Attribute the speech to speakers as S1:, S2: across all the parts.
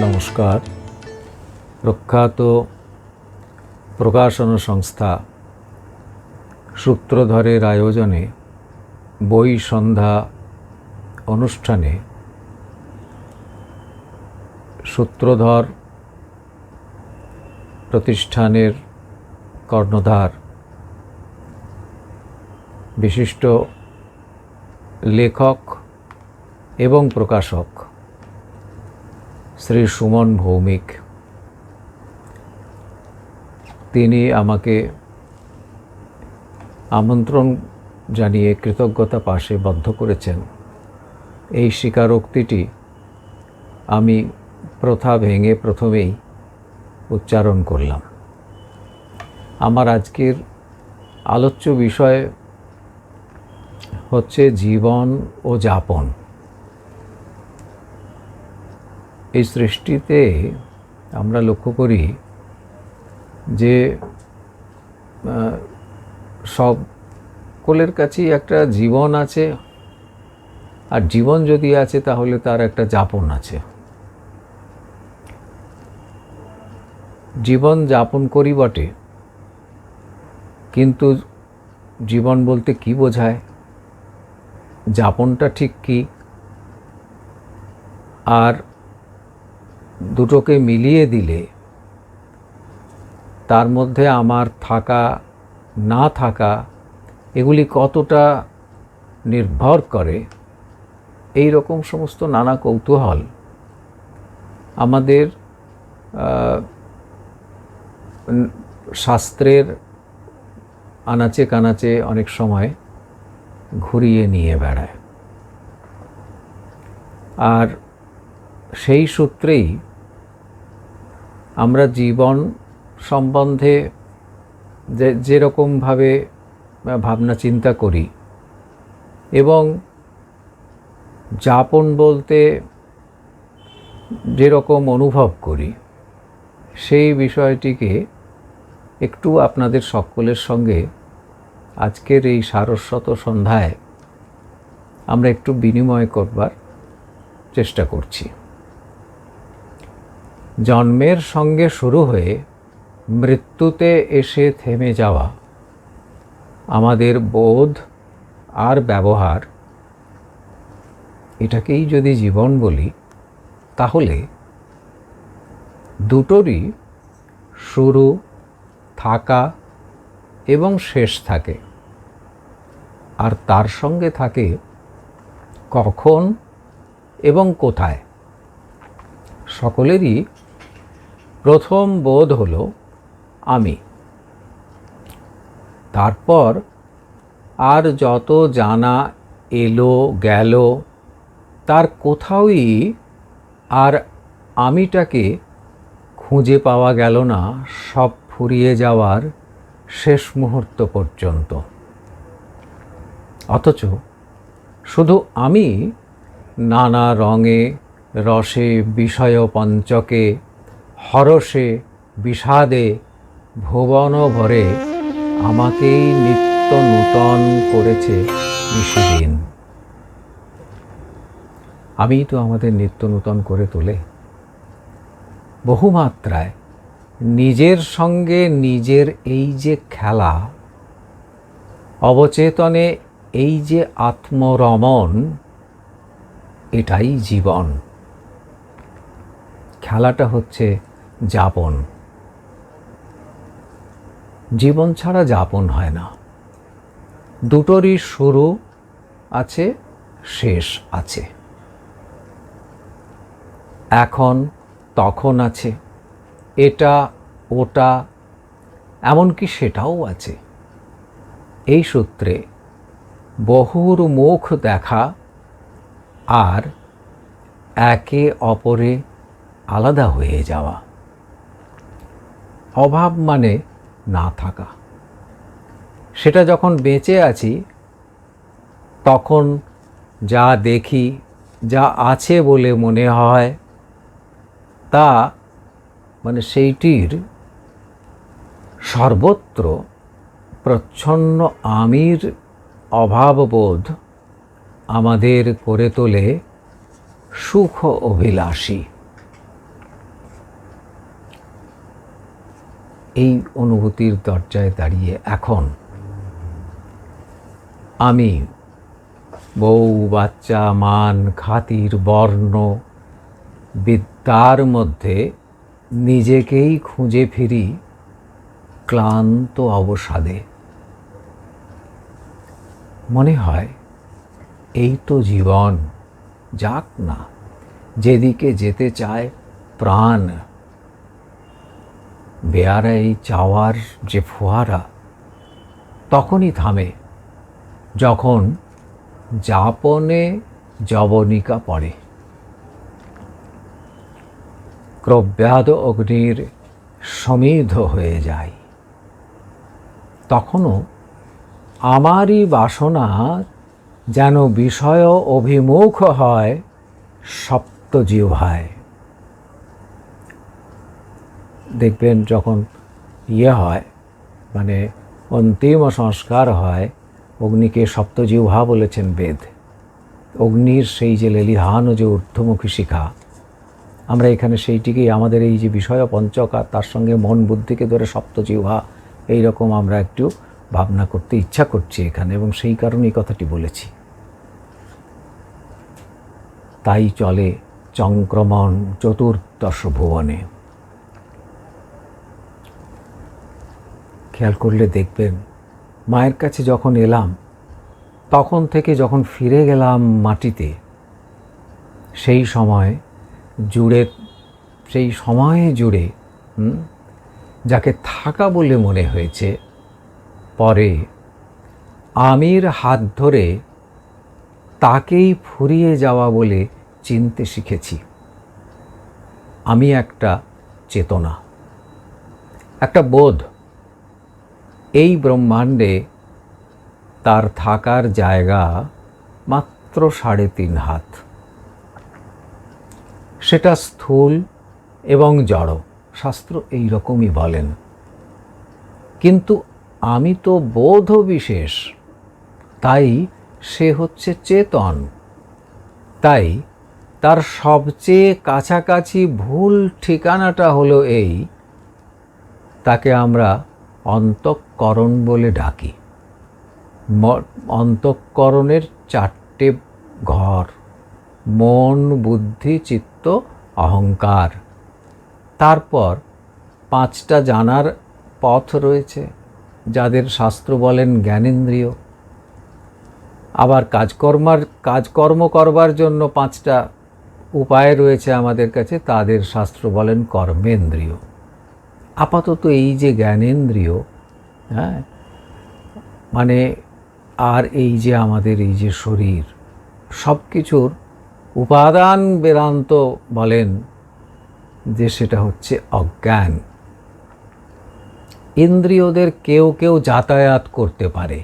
S1: নমস্কার। প্রখ্যাত প্রকাশন সংস্থা সূত্রধরের আয়োজনে বই সন্ধ্যা অনুষ্ঠানে সূত্রধর প্রতিষ্ঠানের কর্ণধার বিশিষ্ট লেখক এবং প্রকাশক শ্রী সুমন ভৌমিক, তিনি আমাকে আমন্ত্রণ জানিয়ে কৃতজ্ঞতা পাশে বদ্ধ করেছেন। এই স্বীকারোক্তিটি আমি প্রথা ভেঙে প্রথমেই উচ্চারণ করলাম। আমার আজকের আলোচ্য বিষয় হচ্ছে জীবন ও যাপন। এই সৃষ্টিতে আমরা লক্ষ্য করি যে সকলের কাছেই একটা জীবন আছে, আর জীবন যদি আছে তাহলে তার একটা যাপন আছে। জীবন যাপন করি বটে, কিন্তু জীবন বলতে কি বোঝায়, যাপনটা ঠিক কি, আর দুটোকে মিলিয়ে দিলে তার মধ্যে আমার থাকা না থাকা এগুলি কতটা নির্ভর করে, এই রকম সমস্ত নানা কৌতূহল আমাদের শাস্ত্রের আনাচে কানাচে অনেক সময় ঘুরিয়ে নিয়ে বেড়ায়। আর সেই সূত্রেই আমরা জীবন সম্বন্ধে যেরকমভাবে ভাবনা চিন্তা করি এবং যাপন বলতে যেরকম অনুভব করি, সেই বিষয়টিকে একটু আপনাদের সকলের সঙ্গে আজকের এই সারস্বত সন্ধ্যায় আমরা একটু বিনিময় করবার চেষ্টা করছি। জন্মের সঙ্গে শুরু হয়ে মৃত্যুতে এসে থেমে যাওয়া আমাদের বোধ আর ব্যবহার, এটাকেই যদি জীবন বলি, তাহলে দুটোরই শুরু, থাকা এবং শেষ থাকে, আর তার সঙ্গে থাকে কখন এবং কোথায়। সকলেরই প্রথম বোধ হলো আমি, তারপর আর যত জানা এলো গেল, তার কোথাওই আর আমিটাকে খুঁজে পাওয়া গেল না, সব ফুরিয়ে যাওয়ার শেষ মুহূর্ত পর্যন্ত। অথচ শুধু আমি নানা রঙে রসে বিষয় পঞ্চকে হরষে বিষাদে ভুবন ভরে আমাকেই নিত্য নূতন করেছে নিশিদিন। আমি তো আমাদের নিত্য নূতন করে তোলে বহুমাত্রায়। নিজের সঙ্গে নিজের এই যে খেলা, অবচেতনে এই যে আত্মরমণ, এটাই জীবন। খেলাটা হচ্ছে যাপন। জীবন ছাড়া যাপন হয় না। দুটোরই শুরু আছে, শেষ আছে, এখন তখন আছে, এটা ওটা, এমনকি সেটাও আছে। এই সূত্রে বহুর মুখ দেখা আর একে অপরে আলাদা হয়ে যাওয়া। অভাব মানে না থাকা। সেটা যখন বেঁচে আছি তখন যা দেখি, যা আছে বলে মনে হয়, তা মানে সেইটির সর্বত্র প্রচ্ছন্ন আমির অভাববোধ আমাদের করে তোলে সুখ অভিলাষী। এই অনুভূতির দরজায় দাঁড়িয়ে এখন আমি বউ, বাচ্চা, মান, খাতির, বর্ণ, বিদ্যার মধ্যে নিজেকেই খুঁজে ফিরি ক্লান্ত অবসাদে। মনে হয় এই তো জীবন, যাক না, যেদিকে যেতে চায় প্রাণ। বেয়ারা এই চাওয়ার যে ফোয়ারা তখনই থামে যখন যাপনে যবনিকা পড়ে। ক্রব্যাদ অগ্নির সমিধ হয়ে যায়। তখনও আমারই বাসনা যেন বিষয় অভিমুখ হয় সপ্তজিহ্বায়। দেখবেন যখন হয় মানে অন্তিম সংস্কার হয়, অগ্নিকে সপ্তজিহ্বা বলেছেন বেদ। অগ্নির সেই যে লেলিহান যে ঊর্ধ্বমুখী শিখা, আমরা এখানে সেইটিকেই আমাদের এই যে বিষয় পঞ্চক আর তার সঙ্গে মন বুদ্ধিকে ধরে সপ্তজিহ্বা এইরকম আমরা একটু ভাবনা করতে ইচ্ছা করছি এখানে, এবং সেই কারণে এই কথাটি বলেছি। তাই চলে চংক্রমণ চতুর্দশ ভুবনে। খেয়াল করলে দেখবেন মায়ের কাছে যখন এলাম, তখন থেকে যখন ফিরে গেলাম মাটিতে, সেই সময়ে জুড়ে যাকে থাকা বলে মনে হয়েছে, পরে আমির হাত ধরে তাকেই ফুরিয়ে যাওয়া বলে চিনতে শিখেছি। আমি একটা চেতনা, একটা বোধ। এই ব্রহ্মাণ্ডে তার থাকার জায়গা মাত্র 3.5 হাত। সেটা স্থূল এবং জড়, শাস্ত্র এই রকমই বলেন। কিন্তু আমি তো বোধ বিশেষ, তাই সে হচ্ছে চেতন। তাই তার সবচেয়ে কাছাকাছি ভুল ঠিকানাটা হলো এই, তাকে আমরা অন্তঃকরণ বলে ডাকি। অন্তঃকরণের 4টে ঘর: মন, বুদ্ধি, চিত্ত, অহংকার। তারপর 5টা জানার পথ রয়েছে, যাদের শাস্ত্র বলেন জ্ঞানেন্দ্রিয়। আবার কাজকর্ম করবার জন্য 5টা উপায় রয়েছে আমাদের কাছে, তাদের শাস্ত্র বলেন কর্মেন্দ্রিয়। আপাতত এই যে জ্ঞানেন্দ্রিয়, মানে আর এই যে আমাদের এই যে শরীর, সব কিছুর উপাদান বেদান্ত বলেন যে সেটা হচ্ছে অজ্ঞান। ইন্দ্রিয়দের কেউ কেউ যাতায়াত করতে পারে,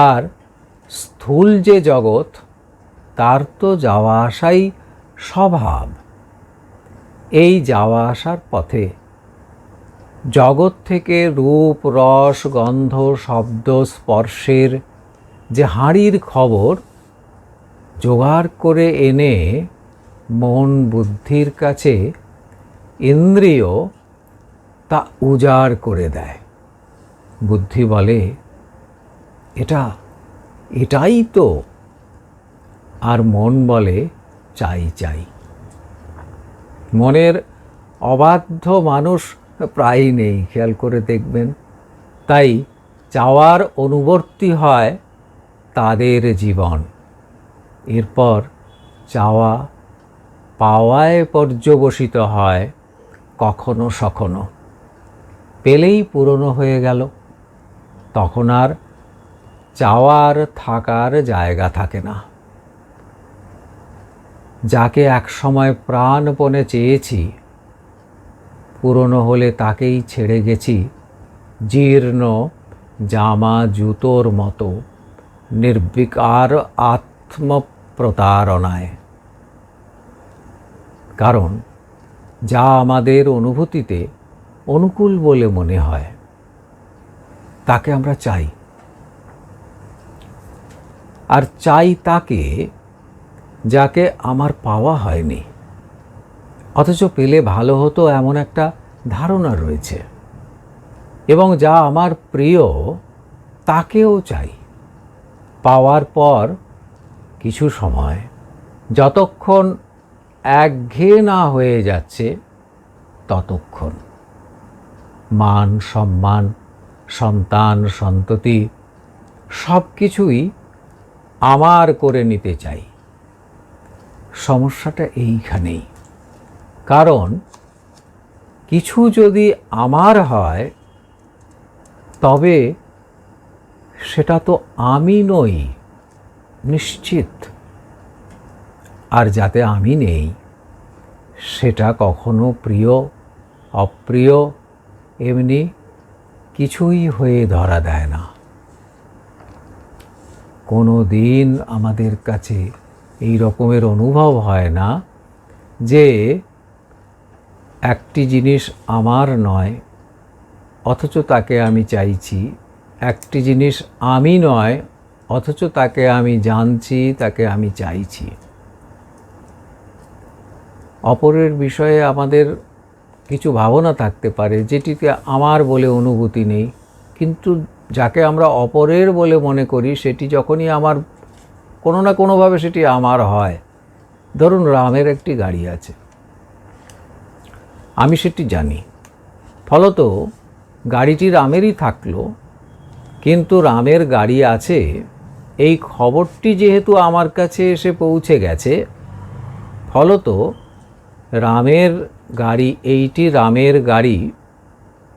S1: আর স্থূল যে জগৎ, তার তো যাওয়া আসাই স্বভাব। এই যাওয়া আসার পথে জগৎ থেকে রূপ, রস, গন্ধ, শব্দ, স্পর্শের যে হাঁড়ির খবর জোগাড় করে এনে মন বুদ্ধির কাছে ইন্দ্রিয় তা উজাড় করে দেয়। বুদ্ধি বলে এটাই তো, আর মন বলে চাই চাই। মনের অবাধ্য মানুষ প্রায়ই নেই, খেয়াল করে দেখবেন। তাই চাওয়ার অনুবর্তী হয় তাদের জীবন। এরপর চাওয়া পাওয়ায় পর্যবসিত হয় কখনো সখনো। পেলেই পুরনো হয়ে গেল, তখন আর চাওয়ার থাকার জায়গা থাকে না। যাকে একসময় প্রাণপণে চেয়েছি, পুরনো হলে তাকেই ছেড়ে গেছি জীর্ণ জামা জুতোর মতো নির্বিকার আত্মপ্রতারণায়। কারণ যা আমাদের অনুভূতিতে অনুকূল বলে মনে হয়, তাকে আমরা চাই। আর চাই তাকে যাকে আমার পাওয়া হয়নি, অথচ পেলে ভালো হতো এমন একটা ধারণা রয়েছে। এবং যা আমার প্রিয় তাকেও চাই। পাওয়ার পর কিছু সময় যতক্ষণ একঘেয়ে না হয়ে যাচ্ছে ততক্ষণ মান সম্মান, সন্তান সন্ততি সব কিছুই আমার করে নিতে চাই। সমস্যাটা এইখানেই। কারণ কিছু যদি আমার হয় তবে সেটা তো আমি নই, নিশ্চিত। আর যাতে আমি নেই সেটা কখনো প্রিয় অপ্রিয় এমনি কিছুই হয়ে ধরা দেয় না। কোনো দিন আমাদের কাছে এই রকমের অনুভব হয় না যে একটি জিনিস আমার নয় অথচ তাকে আমি চাইছি, একটি জিনিস আমি নয় অথচ তাকে আমি জানছি, তাকে আমি চাইছি। অপরের বিষয়ে আমাদের কিছু ভাবনা থাকতে পারে যেটিতে আমার বলে অনুভূতি নেই, কিন্তু যাকে আমরা অপরের বলে মনে করি সেটি যখনই আমার কোনো না কোনোভাবে সেটি আমার হয়। ধরুন রামের একটি গাড়ি আছে, আমি সেটি জানি, ফলত গাড়িটি রামেরই থাকলো, কিন্তু রামের গাড়ি আছে এই খবরটি যেহেতু আমার কাছে এসে পৌঁছে গেছে, ফলত রামের গাড়ি, এইটি রামের গাড়ি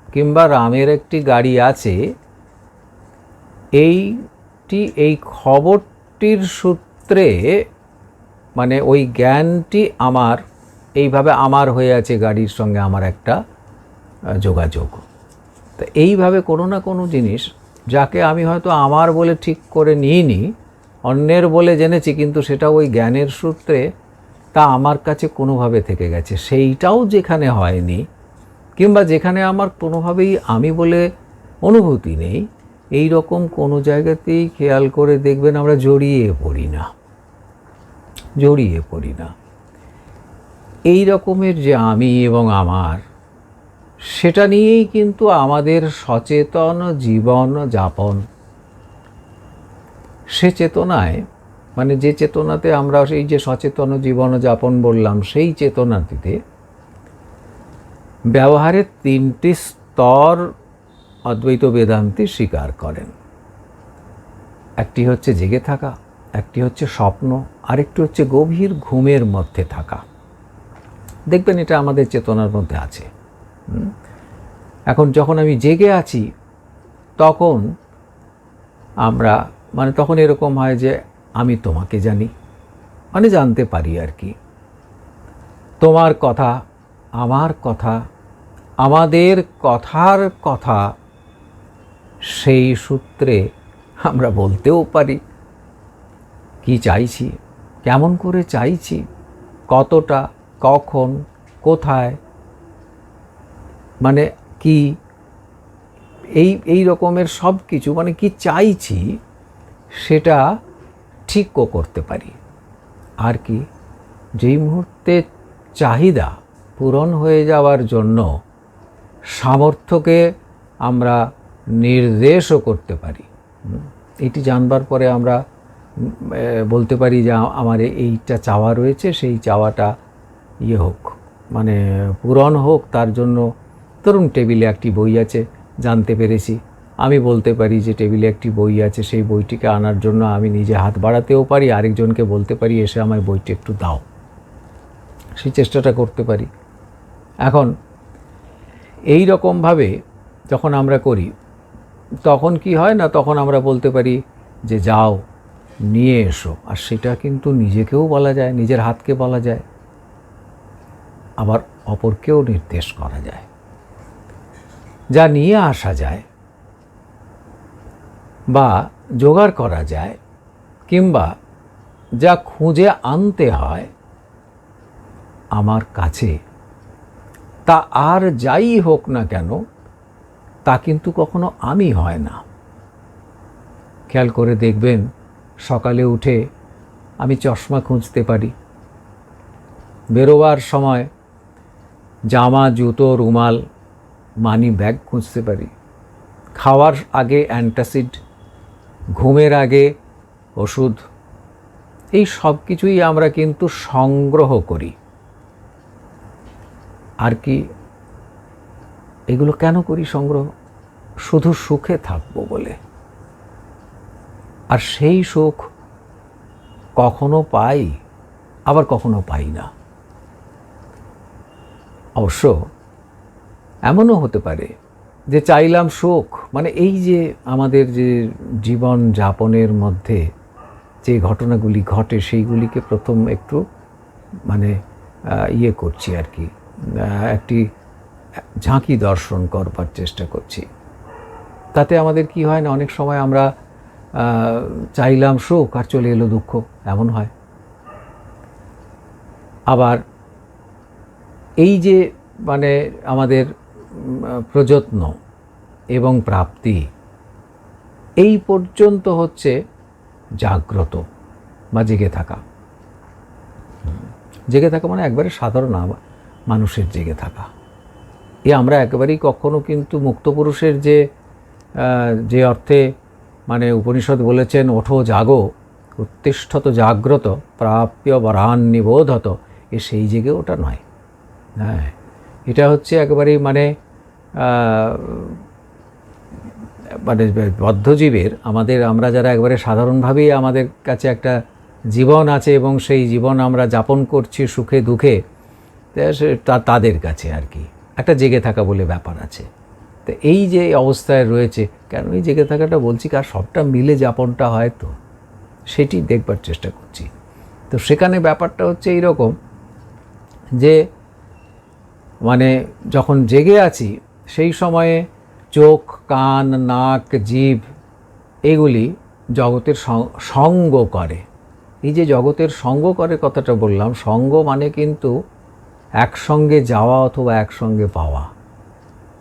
S1: কিংবা রামের একটি গাড়ি আছে, এই খবরটির সূত্রে মানে ওই জ্ঞানটি আমার এইভাবে আমার হয়ে আছে, গাড়ির সঙ্গে আমার একটা যোগাযোগ। তো এইভাবে কোনো না কোনো জিনিস যাকে আমি হয়তো আমার বলে ঠিক করে নিইনি, অন্যের বলে জেনেছি, কিন্তু সেটা ওই জ্ঞানের সূত্রে তা আমার কাছে কোনোভাবে থেকে গেছে। সেইটাও যেখানে হয়নি কিংবা যেখানে আমার কোনোভাবেই আমি বলে অনুভূতি নেই, এই রকম কোনো জায়গাতেই খেয়াল করে দেখবেন আমরা জড়িয়ে পড়ি না। এই রকমের যে আমি এবং আমার, সেটা নিয়েই কিন্তু আমাদের সচেতন জীবন যাপন। সে চেতনায় মানে যে চেতনাতে আমরা এই যে সচেতন জীবন যাপন বললাম, সেই চেতনাটিতে ব্যবহারের তিনটি স্তর অদ্বৈত বেদান্তি স্বীকার করেন। একটি হচ্ছে জেগে থাকা, একটি হচ্ছে স্বপ্ন, আরেকটি হচ্ছে গভীর ঘুমের মধ্যে থাকা। দেখবেন এটা আমাদের চেতনার মধ্যে আছে। এখন যখন আমি জেগে আছি তখন আমরা তখন এরকম হয় যে আমি তোমাকে জানি, জানতে পারি আর কি। তোমার কথা, আমার কথা, আমাদের কথার কথা, সেই সূত্রে আমরা বলতেও পারি কি চাইছি, কেমন করে চাইছি, কতটা, কখন, কোথায়, কি, এই রকমের সব কিছু কি চাইছি সেটা ঠিকও করতে পারি। আর কি, যেই মুহূর্তে চাহিদা পূরণ হয়ে যাওয়ার জন্য সামর্থ্যকে আমরা নির্দেশও করতে পারি। এটি জানবার পরে আমরা বলতে পারি যে আমার এইটা চাওয়া রয়েছে, সেই চাওয়াটা হোক, পূরণ হোক। তার জন্য ধরুন টেবিলে একটি বই আছে, জানতে পেরেছি, আমি বলতে পারি যে টেবিলে একটি বই আছে, সেই বইটিকে আনার জন্য আমি নিজে হাত বাড়াতেও পারি, আরেকজনকে বলতে পারি এসে আমায় বইটি একটু দাও, সেই চেষ্টাটা করতে পারি। এখন এই রকমভাবে যখন আমরা করি তখন কি হয় না, তখন আমরা বলতে পারি যে যাও নিয়ে এসো, আর সেটা কিন্তু নিজেকেও বলা যায়, নিজের হাতকে বলা যায়, আবার অপরকেও নির্দেশ করা যায়। যা নিয়ে আসা যায় বা জোগাড় করা যায় কিংবা যা খুঁজে আনতে হয় আমার কাছে, তা আর যাই হোক না কেন তা কিন্তু কখনো আমি হয় না। খেয়াল করে দেখবেন, সকালে উঠে আমি চশমা খুঁজতে পারি, বেরোবার সময় জামা, জুতো, রুমাল, মানি ব্যাগ খুঁজতে পারি, খাওয়ার আগে অ্যান্টাসিড, ঘুমের আগে ওষুধ, এই সব কিছুই আমরা কিন্তু সংগ্রহ করি। আর কি এগুলো কেন করি সংগ্রহ? শুধু সুখে থাকবো বলে। আর সেই সুখ কখনো পাই, আবার কখনো পাই না। অবশ্য এমনও হতে পারে যে চাইলাম সুখ, মানে এই যে আমাদের যে জীবন যাপনের মধ্যে যে ঘটনাগুলি ঘটে সেইগুলিকে প্রথম একটু মানে করছি আর কি, একটি ঝাঁকি দর্শন করবার চেষ্টা করছি। তাতে আমাদের কি হয় না, অনেক সময় আমরা চাইলাম সুখ আর চলে এলো দুঃখ, এমন হয়। আবার এই যে মানে আমাদের প্রযত্ন এবং প্রাপ্তি এই পর্যন্ত হচ্ছে জাগ্রত বা জেগে থাকা। জেগে থাকা মানে একবারে সাধারণ মানুষের জেগে থাকা। আমরা একেবারেই কখনো কিন্তু মুক্তপুরুষের যে অর্থে মানে উপনিষদ বলেছেন ওঠো জাগো, উত্তিষ্ঠত জাগ্রত, প্রাপ্য বরান নিবোধত, সেই জেগে ওটা নয়। হ্যাঁ, এটা হচ্ছে একেবারেই মানে বদ্ধজীবের, আমরা যারা একবারে সাধারণভাবেই আমাদের কাছে একটা জীবন আছে এবং সেই জীবন আমরা যাপন করছি সুখে দুঃখে, তাদের কাছে আর কি একটা জেগে থাকা বলে ব্যাপার আছে। তো এই যে অবস্থায় রয়েছে, কেন এই জেগে থাকাটা বলছি, কার সবটা মিলে যাপনটা হয়, তো সেটি দেখবার চেষ্টা করছি। তো সেখানে ব্যাপারটা হচ্ছে এইরকম যে মানে যখন জেগে আছি সেই সময়ে চোখ, কান, নাক, জিভ এগুলি জগতের সঙ্গ করে। এই যে জগতের সঙ্গ করে কথাটা বললাম, সঙ্গ মানে কিন্তু একসঙ্গে যাওয়া অথবা একসঙ্গে পাওয়া।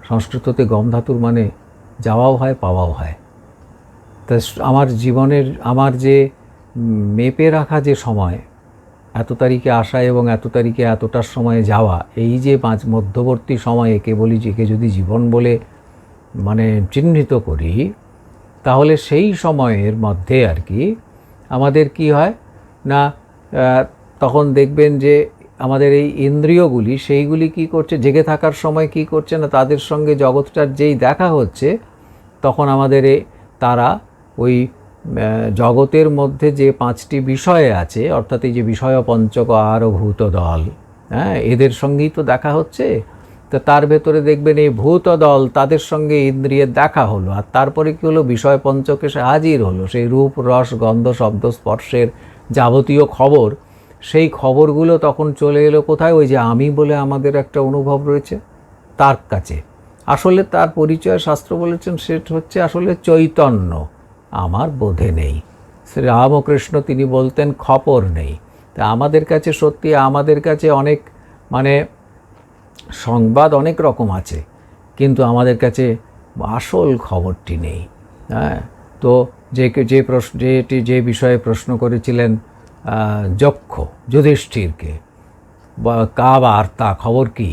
S1: সংস্কৃততে গম ধাতুর মানে যাওয়াও হয়, পাওয়াও হয়। তা আমার জীবনের আমার যে মেপে রাখা যে সময়, এত তারিখে আসা এবং এত তারিখে এতটার সময়ে যাওয়া, এই যে মধ্যবর্তী সময়ে একে যদি জীবন বলে মানে চিহ্নিত করি, তাহলে সেই সময়ের মধ্যে আর কি আমাদের কি হয় না, তখন দেখবেন যে আমাদের এই ইন্দ্রিয়গুলি সেইগুলি কি করছে, জেগে থাকার সময় কি করছে না, তাদের সঙ্গে জগৎটার যেই দেখা হচ্ছে, তখন আমাদের তারা ওই জগতের মধ্যে যে 5টি বিষয় আছে, অর্থাৎ এই যে বিষয় পঞ্চক আর ভূত দল, হ্যাঁ, এদের সঙ্গেই তো দেখা হচ্ছে। তো তার ভেতরে দেখবেন এই ভূত দল, তাদের সঙ্গে ইন্দ্রিয়ের দেখা হলো, আর তারপরে কি হলো, বিষয় পঞ্চকে সে হাজির হলো, সেই রূপ, রস, গন্ধ, শব্দ, স্পর্শের যাবতীয় খবর, সেই খবরগুলো তখন চলে এলো কোথায়, ওই যে আমি বলে আমাদের একটা অনুভব রয়েছে তার কাছে। আসলে তার পরিচয় শাস্ত্র বলেছেন সেটা হচ্ছে আসলে চৈতন্য, আমার বোধে নেই। শ্রী রামকৃষ্ণ তিনি বলতেন খপর নেই। তা আমাদের কাছে সত্যি, আমাদের কাছে অনেক মানে সংবাদ অনেক রকম আছে, কিন্তু আমাদের কাছে আসল খবরটি নেই। হ্যাঁ, তো যে বিষয়ে প্রশ্ন করেছিলেন যক্ষ যুধিষ্ঠিরকে, কা বার্তা, খবর কি,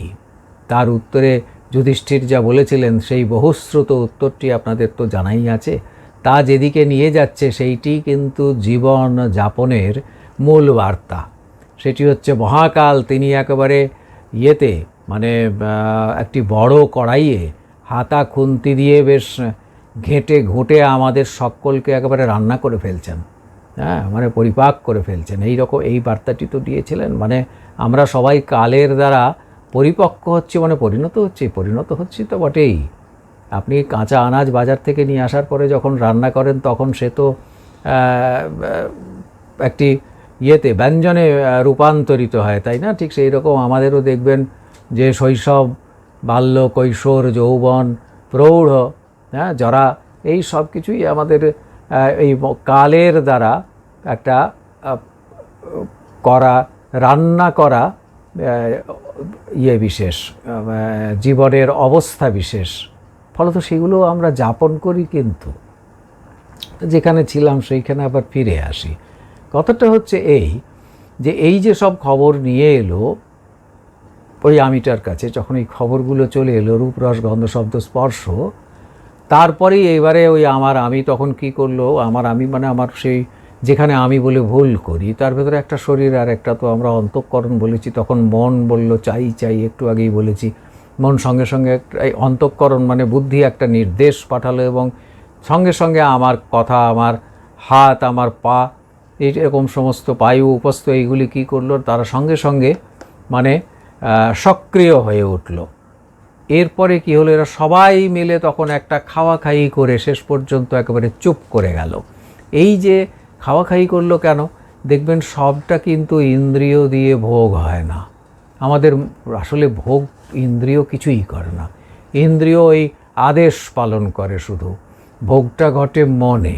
S1: তার উত্তরে যুধিষ্ঠির যা বলেছিলেন সেই বহুশ্রুত উত্তরটি আপনাদের তো জানাই আছে। তা যেদিকে নিয়ে যাচ্ছে সেইটি কিন্তু জীবন যাপনের মূল বার্তা। সেটি হচ্ছে মহাকাল তিনি একেবারে মানে একটি বড় কড়াইয়ে হাতা খুন্তি দিয়ে বেশ ঘেঁটে আমাদের সকলকে একেবারে রান্না করে ফেলছেন, হ্যাঁ, মানে পরিপাক করে ফেলছেন, এইরকম এই বার্তাটি তো দিয়েছিলেন। মানে আমরা সবাই কালের দ্বারা পরিপক্ক হচ্ছি, মানে পরিণত হচ্ছি তো বটেই। আপনি কাঁচা আনাজ বাজার থেকে নিয়ে আসার পরে যখন রান্না করেন, তখন সে তো একটি ব্যঞ্জনে রূপান্তরিত হয়, তাই না? ঠিক সেই রকম আমাদেরও দেখবেন যে শৈশব, বাল্য, কৈশোর, যৌবন, প্রৌঢ়, হ্যাঁ, জরা, এই সব কিছুই আমাদের এই কালের দ্বারা একটা রান্না করা বিশেষ জীবনের অবস্থা বিশেষ। ফলত সেগুলো আমরা যাপন করি, কিন্তু যেখানে ছিলাম সেইখানে আবার ফিরে আসি। কথাটা হচ্ছে এই যে সব খবর নিয়ে এলো ওই আমিটার কাছে, যখন এই খবরগুলো চলে এলো, রূপ, রস, গন্ধ, শব্দ, স্পর্শ, তারপরেই এইবারে ওই আমি তখন কি করলো, আমি মানে আমার সেই যেখানে আমি বলে ভুল করি তার ভেতরে একটা শরীর আর একটা তো আমরা অন্তঃকরণ বলেছি, তখন মন বলল চাই চাই, একটু আগেই বলেছি। মন সঙ্গে সঙ্গে এই অন্তঃকরণ মানে বুদ্ধি একটা নির্দেশ পাঠালো এবং সঙ্গে সঙ্গে আমার কথা, আমার হাত, আমার পা, এরকম সমস্ত পায়ু উপস্থ এইগুলি কী করলো, তারা সঙ্গে সঙ্গে মানে সক্রিয় হয়ে উঠল। এরপরে কি হলো, এরা সবাই মিলে তখন একটা খাওয়াখাই করে শেষ পর্যন্ত একেবারে চুপ করে গেল। এই যে খাওয়াখাই করলো কেন, দেখবেন সবটা কিন্তু ইন্দ্রিয় দিয়ে ভোগ হয় না। আমাদের আসলে ভোগ ইন্দ্রিয় কিছুই করে না, ইন্দ্রিয় ওই আদেশ পালন করে, শুধু ভোগটা ঘটে মনে।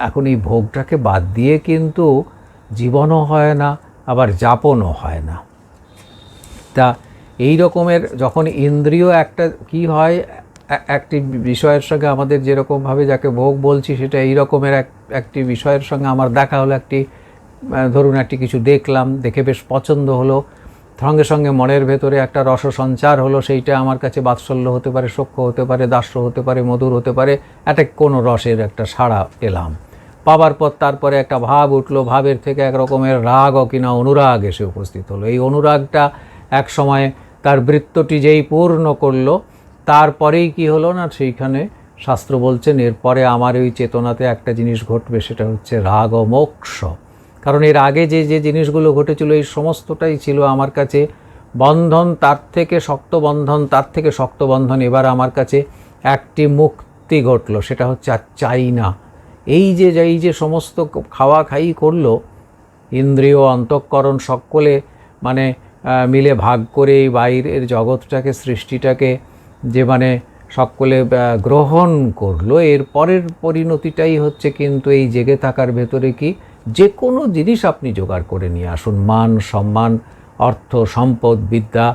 S1: এখন এই ভোগটাকে বাদ দিয়ে কিন্তু জীবনও হয় না, আবার যাপনও হয় না। তা এই রকমের যখন ইন্দ্রিয় একটা কি হয়, একটি বিষয়ের সঙ্গে আমাদের যেরকমভাবে যাকে ভোগ বলছি সেটা এই রকমের একটি বিষয়ের সঙ্গে আমার দেখা হলো, ধরুন একটি কিছু দেখলাম, দেখে বেশ পছন্দ হলো, সঙ্গে সঙ্গে মনের ভেতরে একটা রসসঞ্চার হলো, সেইটা আমার কাছে বাৎসল্য হতে পারে, সখ্য হতে পারে, দাস্য হতে পারে, মধুর হতে পারে, একটা কোনো রসের একটা সাড়া পেলাম, পাবার পর তারপরে একটা ভাব উঠলো, ভাবের থেকে এক রকমের রাগ কিনা অনুরাগ এসে উপস্থিত হলো। এই অনুরাগটা এক সময় তার বৃত্তটি যেই পূর্ণ করলো, তারপরেই কি হলো না, সেইখানে শাস্ত্র বলছেন এরপরে আমার ওই চেতনাতে একটা জিনিস ঘটবে, সেটা হচ্ছে রাগ ও মোক্ষ। কারণ এর আগে যে যে জিনিসগুলো ঘটেছিল এই সমস্তটাই ছিল আমার কাছে বন্ধন, তার থেকে শক্ত বন্ধন, তার থেকে শক্ত বন্ধন। এবার আমার কাছে একটি মুক্তি ঘটলো, সেটা হচ্ছে আর চাই না। এই যে সমস্ত খাওয়া খাই করলো, ইন্দ্রিয় অন্তঃকরণ সকলে মানে মিলে ভাগ করে এই বাইরের জগৎটাকে, সৃষ্টিটাকে যে মানে সকলে গ্রহণ করলো, এর পরের পরিণতিটাই হচ্ছে কিন্তু এই জেগে থাকার ভেতরে কি যে কোনো জিনিস আপনি জোগাড় করে নিয়ে আসুন, মান সম্মান, অর্থ সম্পদ, বিদ্যা,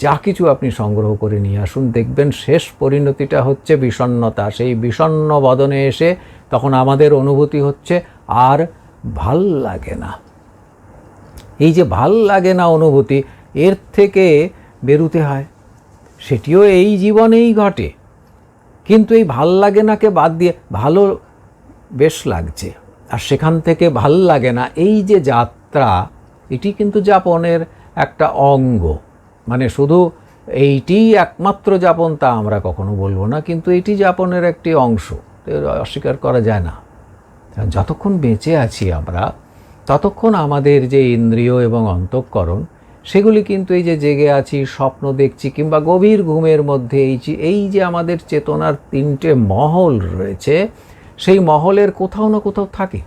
S1: যা কিছু আপনি সংগ্রহ করে নিয়ে আসুন, দেখবেন শেষ পরিণতিটা হচ্ছে বিষণ্ণতা। সেই বিষণ্ণ বদনে এসে তখন আমাদের অনুভূতি হচ্ছে আর ভাল লাগে না। এই যে ভাল লাগে না অনুভূতি, এর থেকে বেরুতে হয়, সেটিও এই জীবনেই ঘটে। কিন্তু এই ভাল লাগে নাকে বাদ দিয়ে ভালো বেশ লাগছে, আর সেখান থেকে ভাল লাগে না, এই যে যাত্রা, এটি কিন্তু যাপনের একটা অঙ্গ। মানে শুধু এইটি একমাত্র যাপন তা আমরা কখনো বলবো না, কিন্তু এটি যাপনের একটি অংশ, অস্বীকার করা যায় না। যতক্ষণ বেঁচে আছি আমরা, ততক্ষণ আমাদের যে ইন্দ্রিয় এবং অন্তঃকরণ, সেগুলি কিন্তু এই যে জেগে আছি, স্বপ্ন দেখছি, কিংবা গভীর ঘুমের মধ্যে এই যে আমাদের চেতনার তিনটে মহল রয়েছে, সেই মহলের কোথাও না কোথাও থাকে।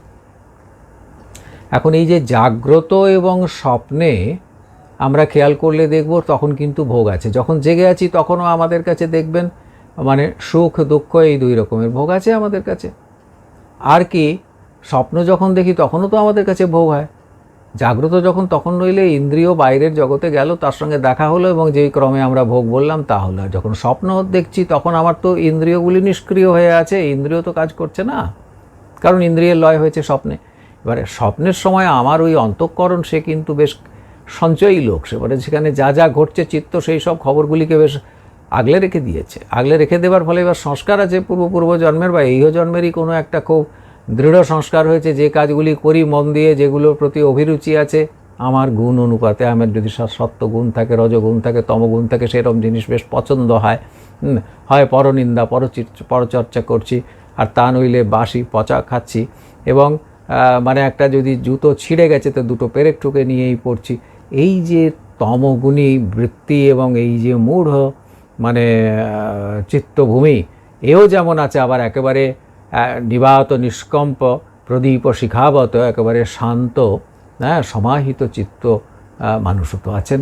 S1: এখন এই যে জাগ্রত এবং স্বপ্নে আমরা খেয়াল করলে দেখব তখন কিন্তু ভোগ আছে। যখন জেগে আছি তখনও আমাদের কাছে দেখবেন মানে সুখ দুঃখ এই দুই রকমের ভোগ আছে আমাদের কাছে। আর কি স্বপ্ন যখন দেখি তখনও তো আমাদের কাছে ভোগ হয়। জাগ্রত যখন, তখন নইলে ইন্দ্রিয় বাইরের জগতে গেল, তার সঙ্গে দেখা হলো এবং যেই ক্রমে আমরা ভোগ বললাম তা হলো। আর যখন স্বপ্ন দেখছি তখন আমার তো ইন্দ্রিয়গুলি নিষ্ক্রিয় হয়ে আছে, ইন্দ্রিয় তো কাজ করছে না, কারণ ইন্দ্রিয়ের লয় হয়েছে স্বপ্নে। এবারে স্বপ্নের সময় আমার ওই অন্তঃকরণ সে কিন্তু বেশ সঞ্চয়ী লোক, সেবারে সেখানে যা যা ঘটছে চিত্ত সেই সব খবরগুলিকে বেশ আগলে রেখে দিয়েছে। আগলে রেখে দেওয়ার ফলে এবার সংস্কার আছে পূর্ব জন্মের বা এই জন্মেরই কোনো একটা খুব দৃঢ় সংস্কার হয়েছে, যে কাজগুলি করি মন দিয়ে, যেগুলোর প্রতি অভিরুচি আছে, আমার গুণ অনুপাতে, আমার যদি সত্য গুণ থাকে, রজগুণ থাকে, তমগুণ থাকে, সেরকম জিনিস বেশ পছন্দ হয়। হয় পরনিন্দা, পরচর্চা করছি, আর তা নইলে বাসি পচা খাচ্ছি, এবং মানে একটা যদি জুতো ছিঁড়ে গেছে তো দুটো পেরেক ঠুকে নিয়েই পড়ছি। এই যে তমগুণী বৃত্তি এবং এই যে মূঢ় মানে চিত্তভূমি, এও যেমন আছে, আবার একেবারে নিবাত নিষ্কম্প প্রদীপ শিখাবত একেবারে শান্ত সমাহিত চিত্ত মানুষও তো আছেন।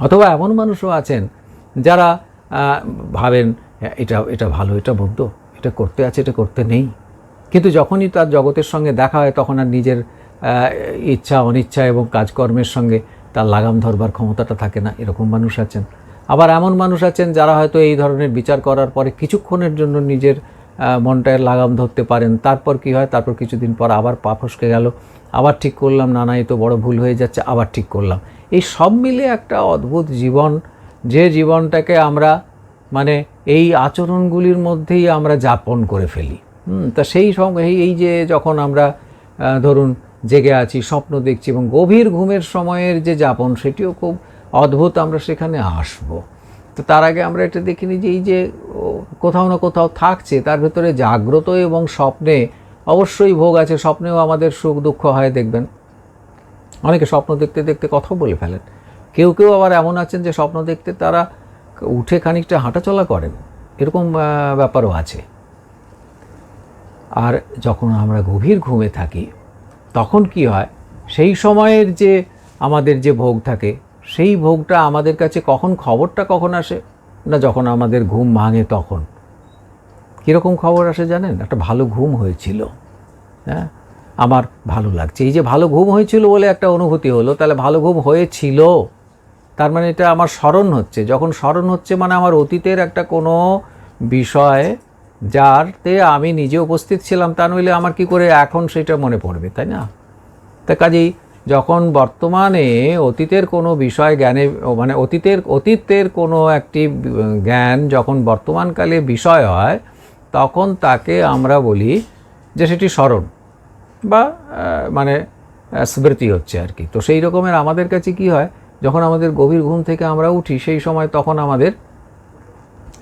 S1: অথবা এমন মানুষও আছেন যারা ভাবেন এটা ভালো, এটা মন্দ, এটা করতে আছে, এটা করতে নেই, কিন্তু যখনই তার জগতের সঙ্গে দেখা হয় তখন আর নিজের ইচ্ছা অনিচ্ছা এবং কাজকর্মের সঙ্গে তার লাগাম ধরবার ক্ষমতাটা থাকে না। এরকম মানুষ আছেন। আবার এমন মানুষ আছেন যারা হয়তো এই ধরনের বিচার করার পরে কিছুক্ষণের জন্য নিজের মনটায় লাগাম ধরতে পারেন, তারপর কি হয়, তারপর কিছুদিন পর আবার পা ফসকে গেল, আবার ঠিক করলাম, না এই তো বড় ভুল হয়ে যাচ্ছে, আবার ঠিক করলাম। এই সব মিলে একটা অদ্ভুত জীবন, যে জীবনটাকে আমরা মানে এই আচরণগুলির মধ্যেই আমরা যাপন করে ফেলি। তা সেই সঙ্গে এই যে যখন আমরা ধরুন জেগে আছি, স্বপ্ন দেখছি এবং গভীর ঘুমের সময়ের যে যাপন, সেটিও খুব অদ্ভুত, আমরা সেখানে আসব। তো তার আগে আমরা এটা দেখিনি যে এই যে কোথাও না কোথাও থাকছে, তার ভেতরে জাগ্রত এবং স্বপ্নে অবশ্যই ভোগ আছে। স্বপ্নেও আমাদের সুখ দুঃখ হয়, দেখবেন অনেকে স্বপ্ন দেখতে দেখতে কথাও বলে ফেলেন। কেউ কেউ আবার এমন আছেন যে স্বপ্ন দেখতে তারা উঠে খানিকটা হাঁটাচলা করেন, এরকম ব্যাপারও আছে। আর যখন আমরা গভীর ঘুমে থাকি তখন কি হয়, সেই সময়ের যে আমাদের যে ভোগ থাকে, সেই ভোগটা আমাদের কাছে খবরটা কখন আসে না, যখন আমাদের ঘুম ভাঙে তখন। কীরকম খবর আসে জানেন? একটা ভালো ঘুম হয়েছিল, হ্যাঁ, আমার ভালো লাগছে। এই যে ভালো ঘুম হয়েছিল বলে একটা অনুভূতি হলো, তাহলে ভালো ঘুম হয়েছিল তার মানে এটা আমার স্মরণ হচ্ছে। যখন স্মরণ হচ্ছে মানে আমার অতীতের একটা কোনো বিষয় যারতে আমি নিজে উপস্থিত ছিলাম, তা নইলে আমার কি করে এখন সেটা মনে পড়বে, তাই না? তা কাজেই যখন বর্তমানে অতীতের কোনো বিষয় জ্ঞানে, মানে অতীতের কোনো একটি জ্ঞান যখন বর্তমানকালে বিষয় হয়, তখন তাকে আমরা বলি যে সেটি স্মরণ বা মানে স্মৃতি হচ্ছে আর কি। তো সেই রকমের আমাদের কাছে কি হয়, যখন আমাদের গভীর ঘুম থেকে আমরা উঠি, সেই সময় তখন আমাদের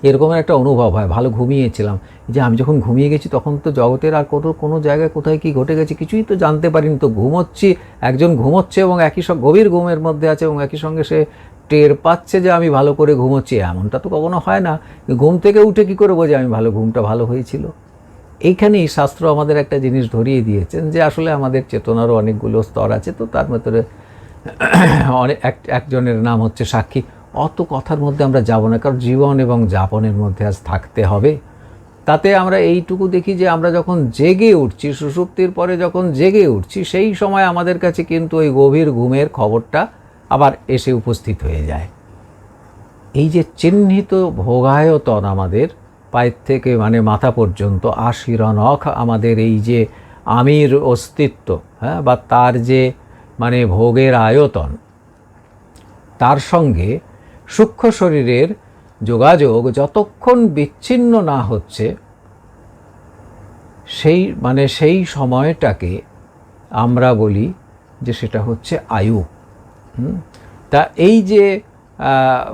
S1: এরকমের একটা অনুভব হয়, ভালো ঘুমিয়েছিলাম। যে আমি যখন ঘুমিয়ে গেছি তখন তো জগতের আর কোনো জায়গায় কোথায় কি ঘটে গেছে কিছুই তো জানতে পারিনি, তো ঘুমোচ্ছি। একজন ঘুমোচ্ছে এবং একই সঙ্গে গভীর ঘুমের মধ্যে আছে এবং একই সঙ্গে সে টের পাচ্ছে যে আমি ভালো করে ঘুমোচ্ছি, এমনটা তো কখনো হয় না। ঘুম থেকে উঠে কি করে বোঝে আমি ঘুমটা ভালো হয়েছিল? এইখানেই শাস্ত্র আমাদের একটা জিনিস ধরিয়ে দিয়েছেন যে আসলে আমাদের চেতনারও অনেকগুলো স্তর আছে। তো তার ভেতরে একজনের নাম হচ্ছে সাক্ষী। অত কথার মধ্যে আমরা যাব না, কারণ জীবন এবং যাপনের মধ্যে আজ থাকতে হবে। তাতে আমরা এইটুকু দেখি যে আমরা যখন জেগে উঠছি, সুষুপ্তির পরে যখন জেগে উঠছি, সেই সময় আমাদের কাছে কিন্তু ওই গভীর ঘুমের খবরটা আবার এসে উপস্থিত হয়ে যায়। এই যে চিহ্নিত ভোগায়তন আমাদের পায়ের থেকে মানে মাথা পর্যন্ত, আশিরনখ আমাদের এই যে আমির অস্তিত্ব, হ্যাঁ, বা তার যে মানে ভোগের আয়তন, তার সঙ্গে সূক্ষ্ম শরীরের যোগাযোগ যতক্ষণ বিচ্ছিন্ন না হচ্ছে, সেই সময়টাকে আমরা বলি যে সেটা হচ্ছে আয়ু। তা এই যে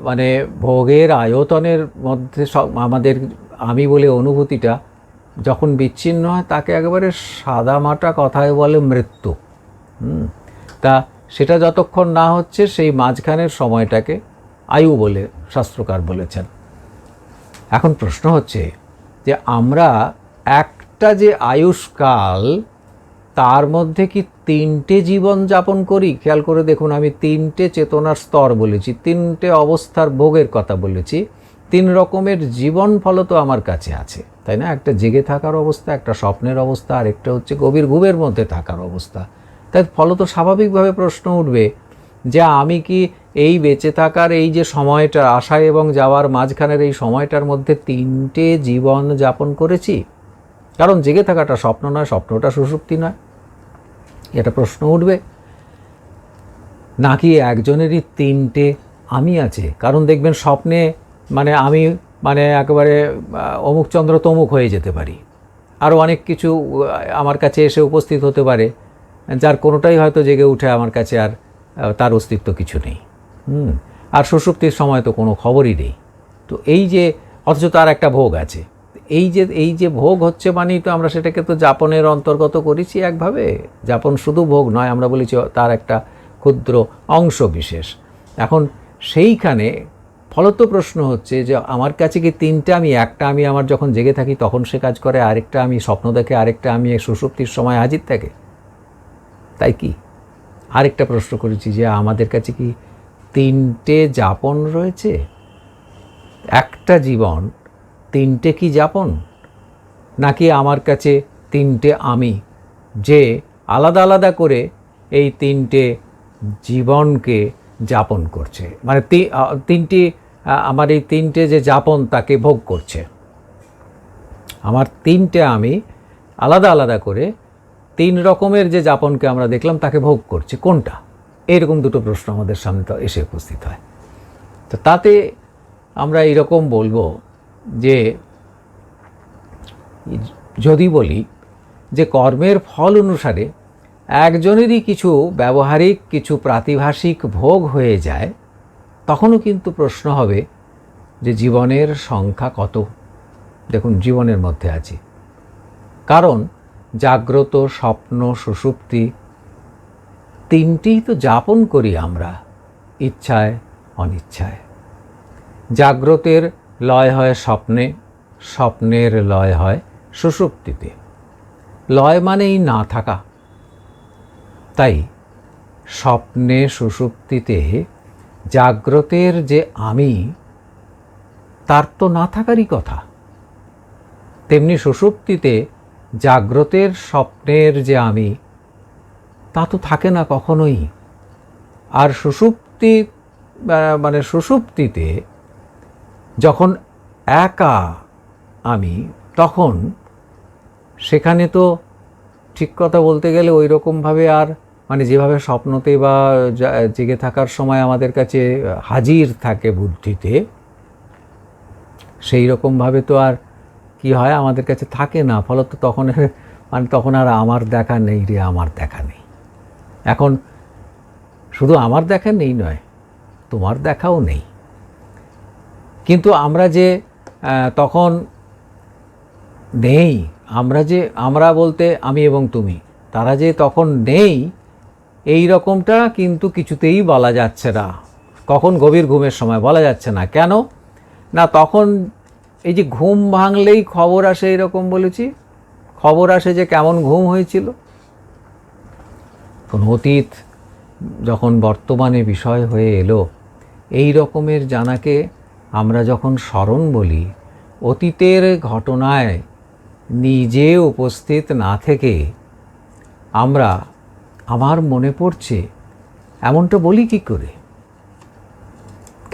S1: মানে ভোগের আয়তনের মধ্যে আমাদের আমি বলে অনুভূতিটা যখন বিচ্ছিন্ন হয়, তাকে একেবারে সাদামাটা কথায় বলে মৃত্যু। তা সেটা যতক্ষণ না হচ্ছে, সেই মাঝখানের সময়টাকে আয়ু বলে শাস্ত্রকার বলেছেন। এখন প্রশ্ন হচ্ছে যে আমরা একটা যে আয়ুষ্কাল, তার মধ্যে কি 3টে জীবন যাপন করি? খেয়াল করে দেখুন, আমি 3টে চেতনার স্তর বলেছি, 3টে অবস্থার ভোগের কথা বলেছি। 3 রকমের জীবন ফলত আমার কাছে আছে, তাই না? একটা জেগে থাকার অবস্থা, একটা স্বপ্নের অবস্থা, আর একটা হচ্ছে গভীর ঘুমের মধ্যে থাকার অবস্থা। তাই ফলত স্বাভাবিকভাবে প্রশ্ন উঠবে যে আমি কি এই বেঁচে থাকার এই যে সময়টা, আসা এবং যাওয়ার মাঝখানের এই সময়টার মধ্যে 3টে জীবন যাপন করেছি? কারণ জেগে থাকাটা স্বপ্ন নয়, স্বপ্নটা সুষুপ্তি নয়, এটা প্রশ্ন উঠবে। নাকি একজনেরই 3টে আমি আছে? কারণ দেখবেন স্বপ্নে মানে আমি মানে একেবারে অমুকচন্দ্র তমুক হয়ে যেতে পারি, আরও অনেক কিছু আমার কাছে এসে উপস্থিত হতে পারে, যার কোনোটাই হয়তো জেগে উঠে আমার কাছে আর তার অস্তিত্ব কিছু নেই। আর সুষুপ্তির সময় তো কোনো খবরই নেই। তো এই যে, অথচ তার একটা ভোগ আছে, এই যে ভোগ হচ্ছে মানেই তো আমরা সেটাকে তো যাপনের অন্তর্গত করেছি একভাবে। যাপন শুধু ভোগ নয়, আমরা বলেছি তার একটা ক্ষুদ্র অংশ বিশেষ। এখন সেইখানে ফলত প্রশ্ন হচ্ছে যে আমার কাছে কি 3টে আমি? একটা আমি আমার যখন জেগে থাকি তখন সে কাজ করে, আরেকটা আমি স্বপ্ন দেখে, আরেকটা আমি সুষুপ্তির সময় হাজির থাকে, তাই কি? আরেকটা প্রশ্ন করেছি যে আমাদের কাছে কি 3টে যাপন রয়েছে? একটা জীবন 3টে কি যাপন? নাকি আমার কাছে 3টে আমি, যে আলাদা আলাদা করে এই 3টে জীবনকে যাপন করছে, মানে 3টি আমার এই 3টে যে যাপন তাকে ভোগ করছে। আমার 3টে আমি আলাদা আলাদা করে 3 রকমের যে যাপনকে আমরা দেখলাম তাকে ভোগ করছে, কোনটা? এরকম দুটো প্রশ্ন আমাদের সামনে তো এসে উপস্থিত হয়। তো তাতে আমরা এইরকম বলবো যে যদি বলি যে কর্মের ফল অনুসারে একজনেরই কিছু ব্যবহারিক কিছু প্রাতিভাসিক ভোগ হয়ে যায়, তখনও কিন্তু প্রশ্ন হবে যে জীবনের সংখ্যা কত। দেখুন, জীবনের মধ্যে আছি, কারণ জাগ্রত, স্বপ্ন, সুষুপ্তি তিনটিই তো যাপন করি আমরা ইচ্ছায় অনিচ্ছায়। জাগ্রতের লয় হয় স্বপ্নে, স্বপ্নের লয় হয় সুষুপ্তিতে। লয় মানেই না থাকা। তাই স্বপ্নে সুষুপ্তিতে জাগ্রতের যে আমি, তার তো না থাকারই কথা। তেমনি সুষুপ্তিতে জাগ্রতের স্বপ্নের যে আমি, তা তো থাকে না কখনোই। আর সুষুপ্তি মানে সুষুপ্তিতে যখন একা আমি, তখন সেখানে তো ঠিক কথা বলতে গেলে ওই রকমভাবে আর মানে যেভাবে স্বপ্নতে বা জেগে থাকার সময় আমাদের কাছে হাজির থাকে বুদ্ধিতে, সেই রকমভাবে তো আর কি হয় আমাদের কাছে থাকে না। ফলত তখন মানে তখন আর আমার দেখা নেই রে, আমার দেখা নেই। এখন শুধু আমার দেখা নেই নয়, তোমার দেখাও নেই। কিন্তু আমরা যে তখন নেই, আমরা বলতে আমি এবং তুমি, তারা যে তখন নেই, এই রকমটা কিন্তু কিছুতেই বলা যাচ্ছে না। কখন গভীর ঘুমের সময় বলা যাচ্ছে না। কেন না, তখন এই যে ঘুম ভাঙলেই খবর আসে, এরকম বলেছি, খবর আসে যে কেমন ঘুম হয়েছিল। কোন অতীত যখন বর্তমানে বিষয় হয়ে এলো, এই রকমের জানাকে আমরা যখন স্মরণ বলি, অতীতের ঘটনায় নিজে উপস্থিত না থেকে আমরা আমার মনে পড়ছে এমনটা বলি কি করে?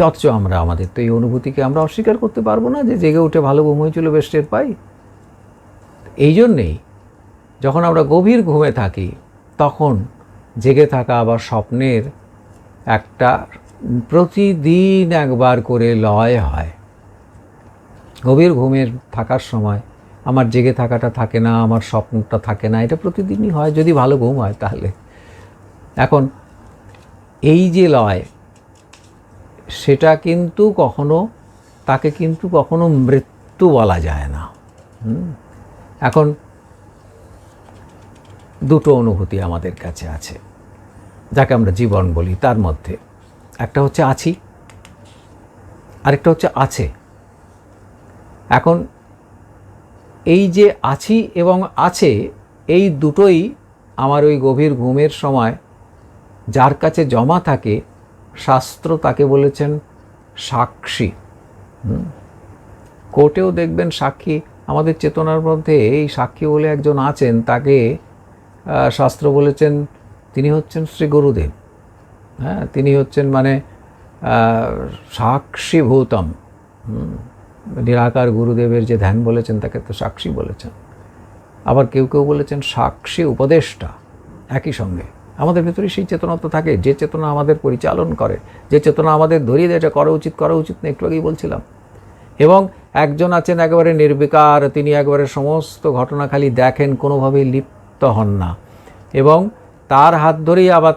S1: অথচ আমরা আমাদের তো এই অনুভূতিকে আমরা অস্বীকার করতে পারবো না যে জেগে উঠে ভালো ঘুম হয়েছিল, বেশ টের পাই। এই জন্যেই যখন আমরা গভীর ঘুমে থাকি, তখন জেগে থাকা বা স্বপ্নের একটা প্রতিদিন একবার করে লয় হয়। গভীর ঘুমের থাকার সময় আমার জেগে থাকাটা থাকে না, আমার স্বপ্নটা থাকে না, এটা প্রতিদিনই হয় যদি ভালো ঘুম হয় তাহলে। এখন এই যে লয়, সেটা কিন্তু তাকে কিন্তু কখনো মৃত্যু বলা যায় না। এখন দুটো অনুভূতি আমাদের কাছে আছে, যাকে আমরা জীবন বলি। তার মধ্যে একটা হচ্ছে আছি, আরেকটা হচ্ছে আছে। এখন এই যে আছি এবং আছে, এই দুটোই আমার ওই গভীর ঘুমের সময় যার কাছে জমা থাকে, শাস্ত্র তাকে বলেছেন সাক্ষী। কোর্টেও দেখবেন সাক্ষী, আমাদের চেতনার মধ্যে এই সাক্ষী বলে একজন আছেন, তাকে শাস্ত্র বলেছেন তিনি হচ্ছেন শ্রী গুরুদেব। হ্যাঁ, তিনি হচ্ছেন মানে সাক্ষীভূতম। নিরাকার গুরুদেবের যে ধ্যান বলেছেন তাকে তো সাক্ষী বলেছেন। আবার কেউ কেউ বলেছেন সাক্ষী উপদেষ্টা। একই সঙ্গে আমাদের ভেতরে সেই চেতনা তো থাকে, যে চেতনা আমাদের পরিচালন করে, যে চেতনা আমাদের ধরিয়ে দেয় এটা করা উচিত না, একটু আগেই বলছিলাম। এবং একজন আছেন একেবারে নির্বিকার, তিনি একবারে সমস্ত ঘটনা খালি দেখেন, কোনোভাবেই লিপ্ত হন না। এবং তার হাত ধরেই আবার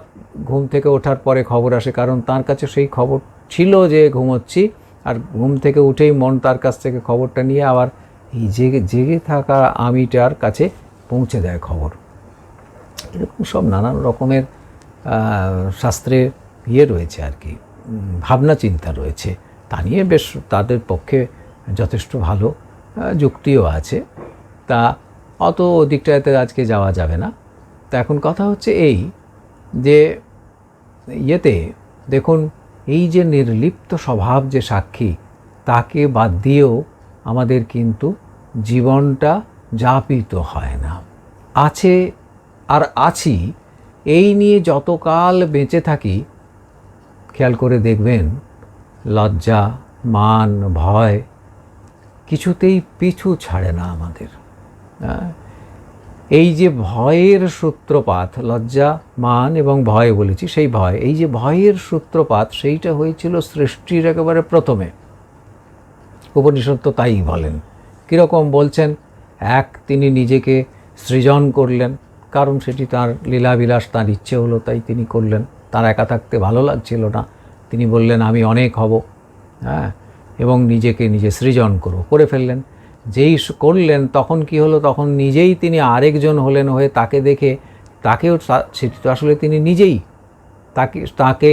S1: ঘুম থেকে ওঠার পরে খবর আসে, কারণ তার কাছে সেই খবর ছিল যে ঘুমোচ্ছি, আর ঘুম থেকে উঠেই মন তার কাছ থেকে খবরটা নিয়ে আবার এই জেগে থাকা আমিটার কাছে পৌঁছে দেয় খবর। এরকম সব নানান রকমের শাস্ত্রে রয়েছে আর কি, ভাবনা চিন্তা রয়েছে। তা নিয়ে বেশ তাদের পক্ষে যথেষ্ট ভালো যুক্তিও আছে। তা অত দিকটাতে আজকে যাওয়া যাবে না। তা এখন কথা হচ্ছে এই যে দেখুন, এই যে নির্লিপ্ত স্বভাব যে সাক্ষী, তাকে বাদ দিয়েও আমাদের কিন্তু জীবনটা যাপিত হয় না। আছে আর আছি, এই নিয়ে যতকাল বেঁচে থাকি, খেয়াল করে দেখবেন লজ্জা, মান, ভয় কিছুতেই পিছু ছাড়ে না আমাদের। এই যে ভয়ের সূত্রপাত, লজ্জা, মান এবং ভয় বলেছি, সেই ভয়, এই যে ভয়ের সূত্রপাত, সেইটা হয়েছিল সৃষ্টির একেবারে প্রথমে। উপনিষদ তো তাই বলেন। কীরকম বলছেন? এক, তিনি নিজেকে সৃজন করলেন, কারণ সেটি তার লীলাবিলাস, তার ইচ্ছে হলো তাই তিনি করলেন। তার একা থাকতে ভালো লাগছিল না, তিনি বললেন আমি অনেক হব, হ্যাঁ, এবং নিজেকে নিজে সৃজন করে ফেললেন। যেই করলেন তখন কি হলো? তখন নিজেই তিনি আরেকজন হলেন, হয়ে তাকে দেখে তাকেও, সেটি তো আসলে তিনি নিজেই, তাকে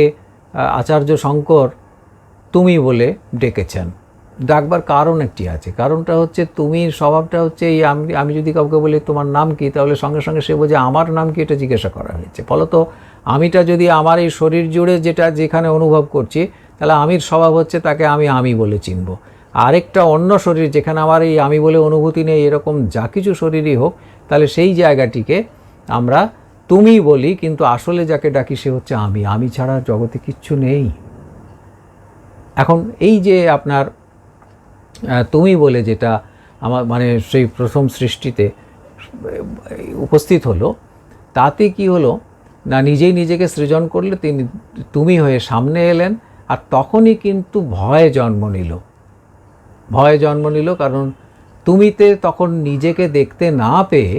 S1: আচার্য শঙ্কর তুমি বলে ডেকেছেন। ডাকবার কারণ একটি আছে, কারণটা হচ্ছে তুমির স্বভাবটা হচ্ছে এই, আমি যদি কাউকে বলি তোমার নাম কি, তাহলে সঙ্গে সঙ্গে সে বোঝে আমার নাম কি, এটা জিজ্ঞাসা করা হয়েছে। ফলত আমিটা যদি আমার এই শরীর জুড়ে যেখানে অনুভব করছি, তাহলে আমির স্বভাব হচ্ছে তাকে আমি বলে চিনব। আরেকটা অন্য শরীর যেখানে আমার এই আমি বলে অনুভূতি নেই, এরকম যা কিছু শরীরই হোক, তাহলে সেই জায়গাটিকে আমরা তুমি বলি, কিন্তু আসলে যাকে ডাকি সে হচ্ছে আমি ছাড়া জগতে কিচ্ছু নেই। এখন এই যে আপনার তুমি বলে যেটা আমার মানে সেই প্রথম সৃষ্টিতে উপস্থিত হলো, তাতে কি হলো না, নিজেই নিজেকে সৃজন করলে তিনি তুমি হয়ে সামনে এলেন। আর তখনই কিন্তু ভয় জন্ম নিল, কারণ তুমিতে তখন নিজেকে দেখতে না পেয়ে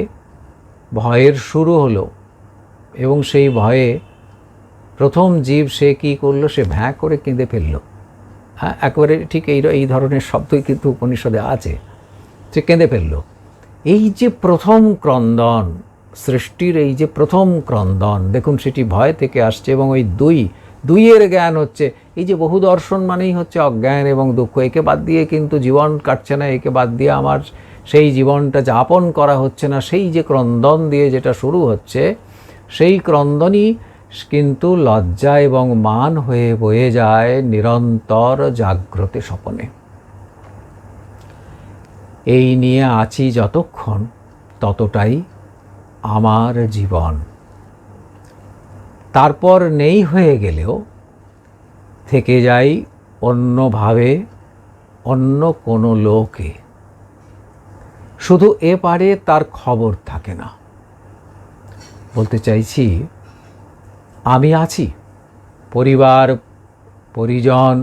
S1: ভয়ের শুরু হলো, এবং সেই ভয়ে প্রথম জীব সে কী করলো? সে ভ্যাঁ করে কেঁদে ফেললো। হ্যাঁ, একেবারে ঠিক এই ধরনের শব্দই কিন্তু উপনিষদে আছে, সে কেঁদে ফেললো। এই যে প্রথম ক্রন্দন, সৃষ্টির এই যে প্রথম ক্রন্দন, দেখুন সেটি ভয় থেকে আসছে। এবং ওই দুইয়ের জ্ঞান হচ্ছে, এই যে বহু দর্শন মানেই হচ্ছে অজ্ঞান এবং দুঃখ। একে বাদ দিয়ে কিন্তু জীবন কাটছে না, একে বাদ দিয়ে আমার সেই জীবনটা যাপন করা হচ্ছে না। সেই যে ক্রন্দন দিয়ে যেটা শুরু হচ্ছে, সেই ক্রন্দনই কিন্তু লজ্জা এবং মান হয়ে বয়ে যায় নিরন্তর জাগ্রতে স্বপনে। এই নিয়ে আছি যতক্ষণ, ততটাই আমার জীবন। তারপর নেই হয়ে গেলেও থেকে যাই অন্যভাবে, অন্য কোনো লোকে। শুধু এপারে তার খবর থাকে না। বলতে চাইছি, আমি আছি, পরিবার পরিজন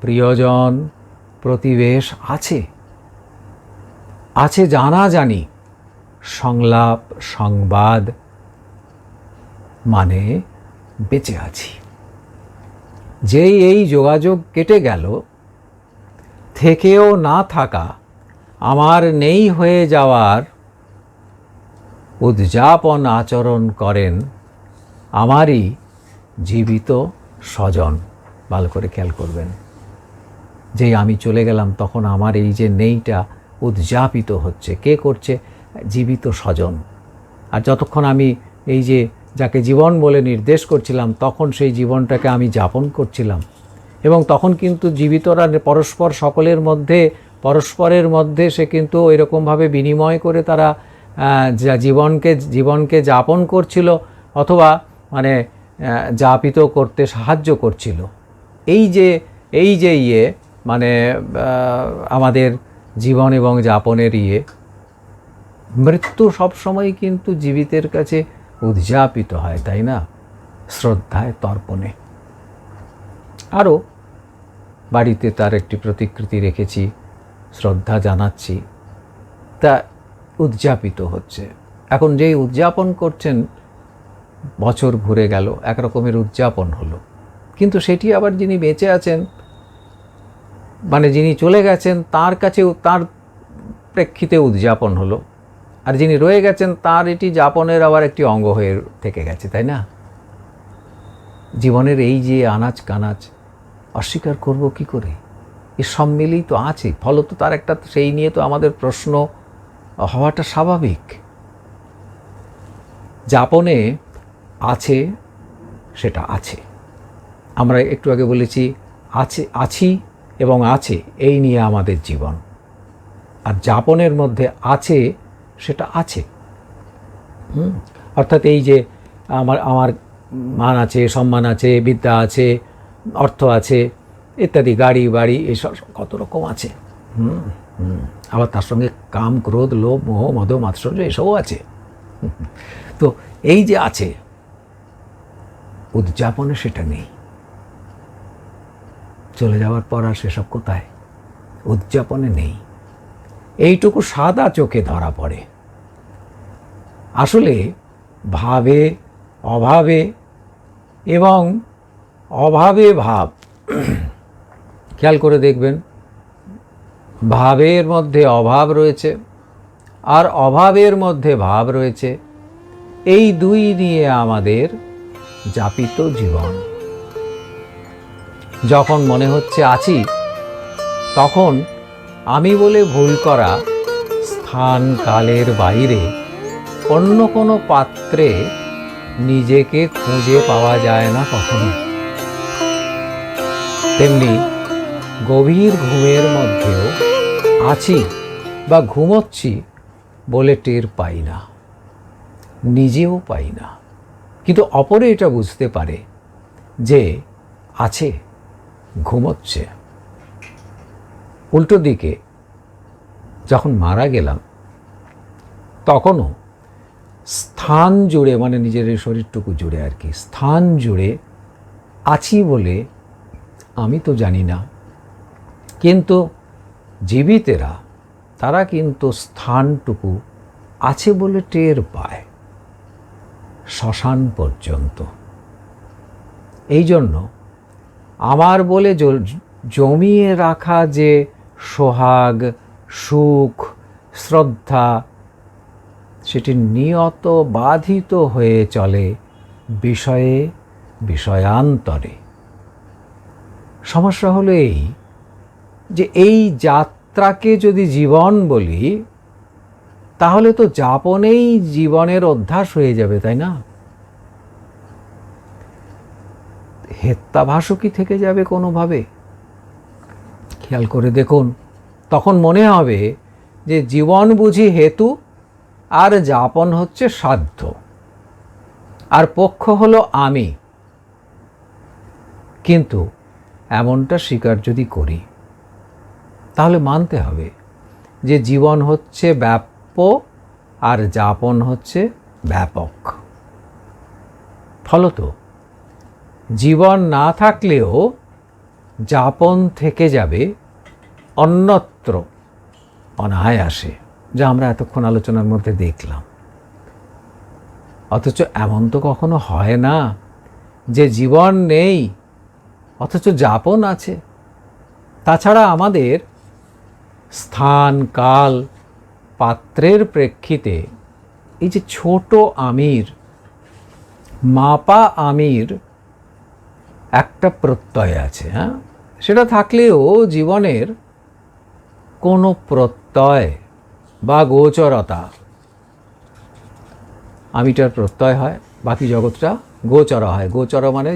S1: প্রিয়জন প্রতিবেশ আছে জানাজানি, সংলাপ সংবাদ, মানে বেঁচে আছি। যেই এই যোগাযোগ কেটে গেল, থেকেও না থাকা, আমার নেই হয়ে যাওয়ার উদযাপন আচরণ করেন আমারই জীবিত স্বজন। ভালো করে খেয়াল করবেন, যেই আমি চলে গেলাম তখন আমার এই যে নেইটা উদযাপিত হচ্ছে। কে করছে? জীবিত স্বজন। আর যতক্ষণ আমি এই যে যাকে জীবন বলে নির্দেশ করছিলাম, তখন সেই জীবনটাকে আমি যাপন করছিলাম। এবং তখন কিন্তু জীবিতরা পরস্পর পরস্পরের মধ্যে সে কিন্তু এরকমভাবে বিনিময় করে তারা জীবনকে যাপন করছিল, অথবা মানে যাপিত করতে সাহায্য করছিল। এই যে মানে আমাদের জীবন এবং যাপনের মৃত্যু সবসময় কিন্তু জীবিতের কাছে উদযাপিত হয়, তাই না? শ্রদ্ধায় তর্পণে। আরও বাড়িতে তার একটি প্রতিকৃতি রেখেছি, শ্রদ্ধা জানাচ্ছি, তা উদযাপিত হচ্ছে। এখন যেই উদযাপন করছেন, বছর ঘুরে গেল, একরকমের উদযাপন হলো, কিন্তু সেটি আবার যিনি বেঁচে আছেন, মানে যিনি চলে গেছেন, তার কাছে তার প্রেক্ষিতে উদযাপন হলো। আর যিনি রয়ে গেছেন, তার এটি যাপনের আবার একটি অঙ্গ হয়ে থেকে গেছে, তাই না? জীবনের এই যে আনাচ কানাচ অস্বীকার করব কি করে? এ সব মিলেই তো আছে। ফলত তার একটা, সেই নিয়ে তো আমাদের প্রশ্ন হওয়াটা স্বাভাবিক। যাপনে আছে, সেটা আছে। আমরা একটু আগে বলেছি আছি এবং আছে, এই নিয়ে আমাদের জীবন। আর যাপনের মধ্যে আছে, সেটা আছে। অর্থাৎ এই যে আমার মান আছে, সম্মান আছে, বিদ্যা আছে, অর্থ আছে, ইত্যাদি, গাড়ি বাড়ি, এসব কত রকম আছে। আবার তার সঙ্গে কাম ক্রোধ লোভ মোহ মদ মাৎসর্য এসবও আছে। তো এই যে আছে, উদযাপনে সেটা নেই। চলে যাওয়ার পর আর সেসব কোথায়? উদযাপনে নেই। এইটুকু সাদা চোখে ধরা পড়ে। আসলে ভাবে অভাবে এবং অভাবে ভাব, খেয়াল করে দেখবেন, ভাবের মধ্যে অভাব রয়েছে আর অভাবের মধ্যে ভাব রয়েছে। এই দুই নিয়ে আমাদের যাপিত জীবন। যখন মনে হচ্ছে আছি, তখন আমি বলে ভুল করা স্থান কালের বাইরে অন্য কোনো পাত্রে নিজেকে খুঁজে পাওয়া যায় না কখনো। তেমনি গভীর ঘুমের মধ্যেও আছি বা ঘুমোচ্ছি বলে টের পাই না, নিজেও পাই না, কিন্তু অপরে এটা বুঝতে পারে যে আছে, ঘুমোচ্ছে। উল্টো দিকে যখন মারা গেলাম, তখনও স্থান জুড়ে, মানে নিজের শরীরটুকু জুড়ে আর কি, স্থান জুড়ে আছি বলে আমি তো জানি না, কিন্তু জীবিতেরা তারা কিন্তু স্থানটুকু আছে বলে টের পায়, শ্মশান পর্যন্ত। এই জন্য আমার বলে জমিয়ে রাখা যে সোহাগ, সুখ, শ্রদ্ধা, সেটি নিয়ত বাধিত হয়ে চলে বিষয়ে বিষয়ান্তরে। সমস্যা হলো এই যে এই যাত্রাকে যদি জীবন বলি, তাহলে তো যাপনেই জীবনের অভ্যাস হয়ে যাবে, তাই না? হেত্যাভাসও কি থেকে যাবে কোনোভাবে? খেয়াল করে দেখুন, তখন মনে হবে যে জীবন বুঝি হেতু আর যাপন হচ্ছে সাধ্য, আর পক্ষ হলো আমি। কিন্তু এমনটা স্বীকার যদি করি, তাহলে মানতে হবে যে জীবন হচ্ছে ব্যাপ্য আর যাপন হচ্ছে ব্যাপক। ফলত জীবন না থাকলেও যাপন থেকে যাবে অন্যত্র অনায়াসে, যা আমরা এতক্ষণ আলোচনার মধ্যে দেখলাম। অথচ এমন তো কখনো হয় না যে জীবন নেই অথচ যাপন আছে। তাছাড়া আমাদের স্থান, কাল, পাত্রের প্রেক্ষিতে এই যে ছোট আমির, মাপা আমির একটা প্রত্যয় আছে, হ্যাঁ, সেটা থাকলেও জীবনের কোনো প্রত্যয় বা গোচরতা, আমিটার প্রত্যয় হয়, বাকি জগৎটা গোচর হয়। গোচর মানে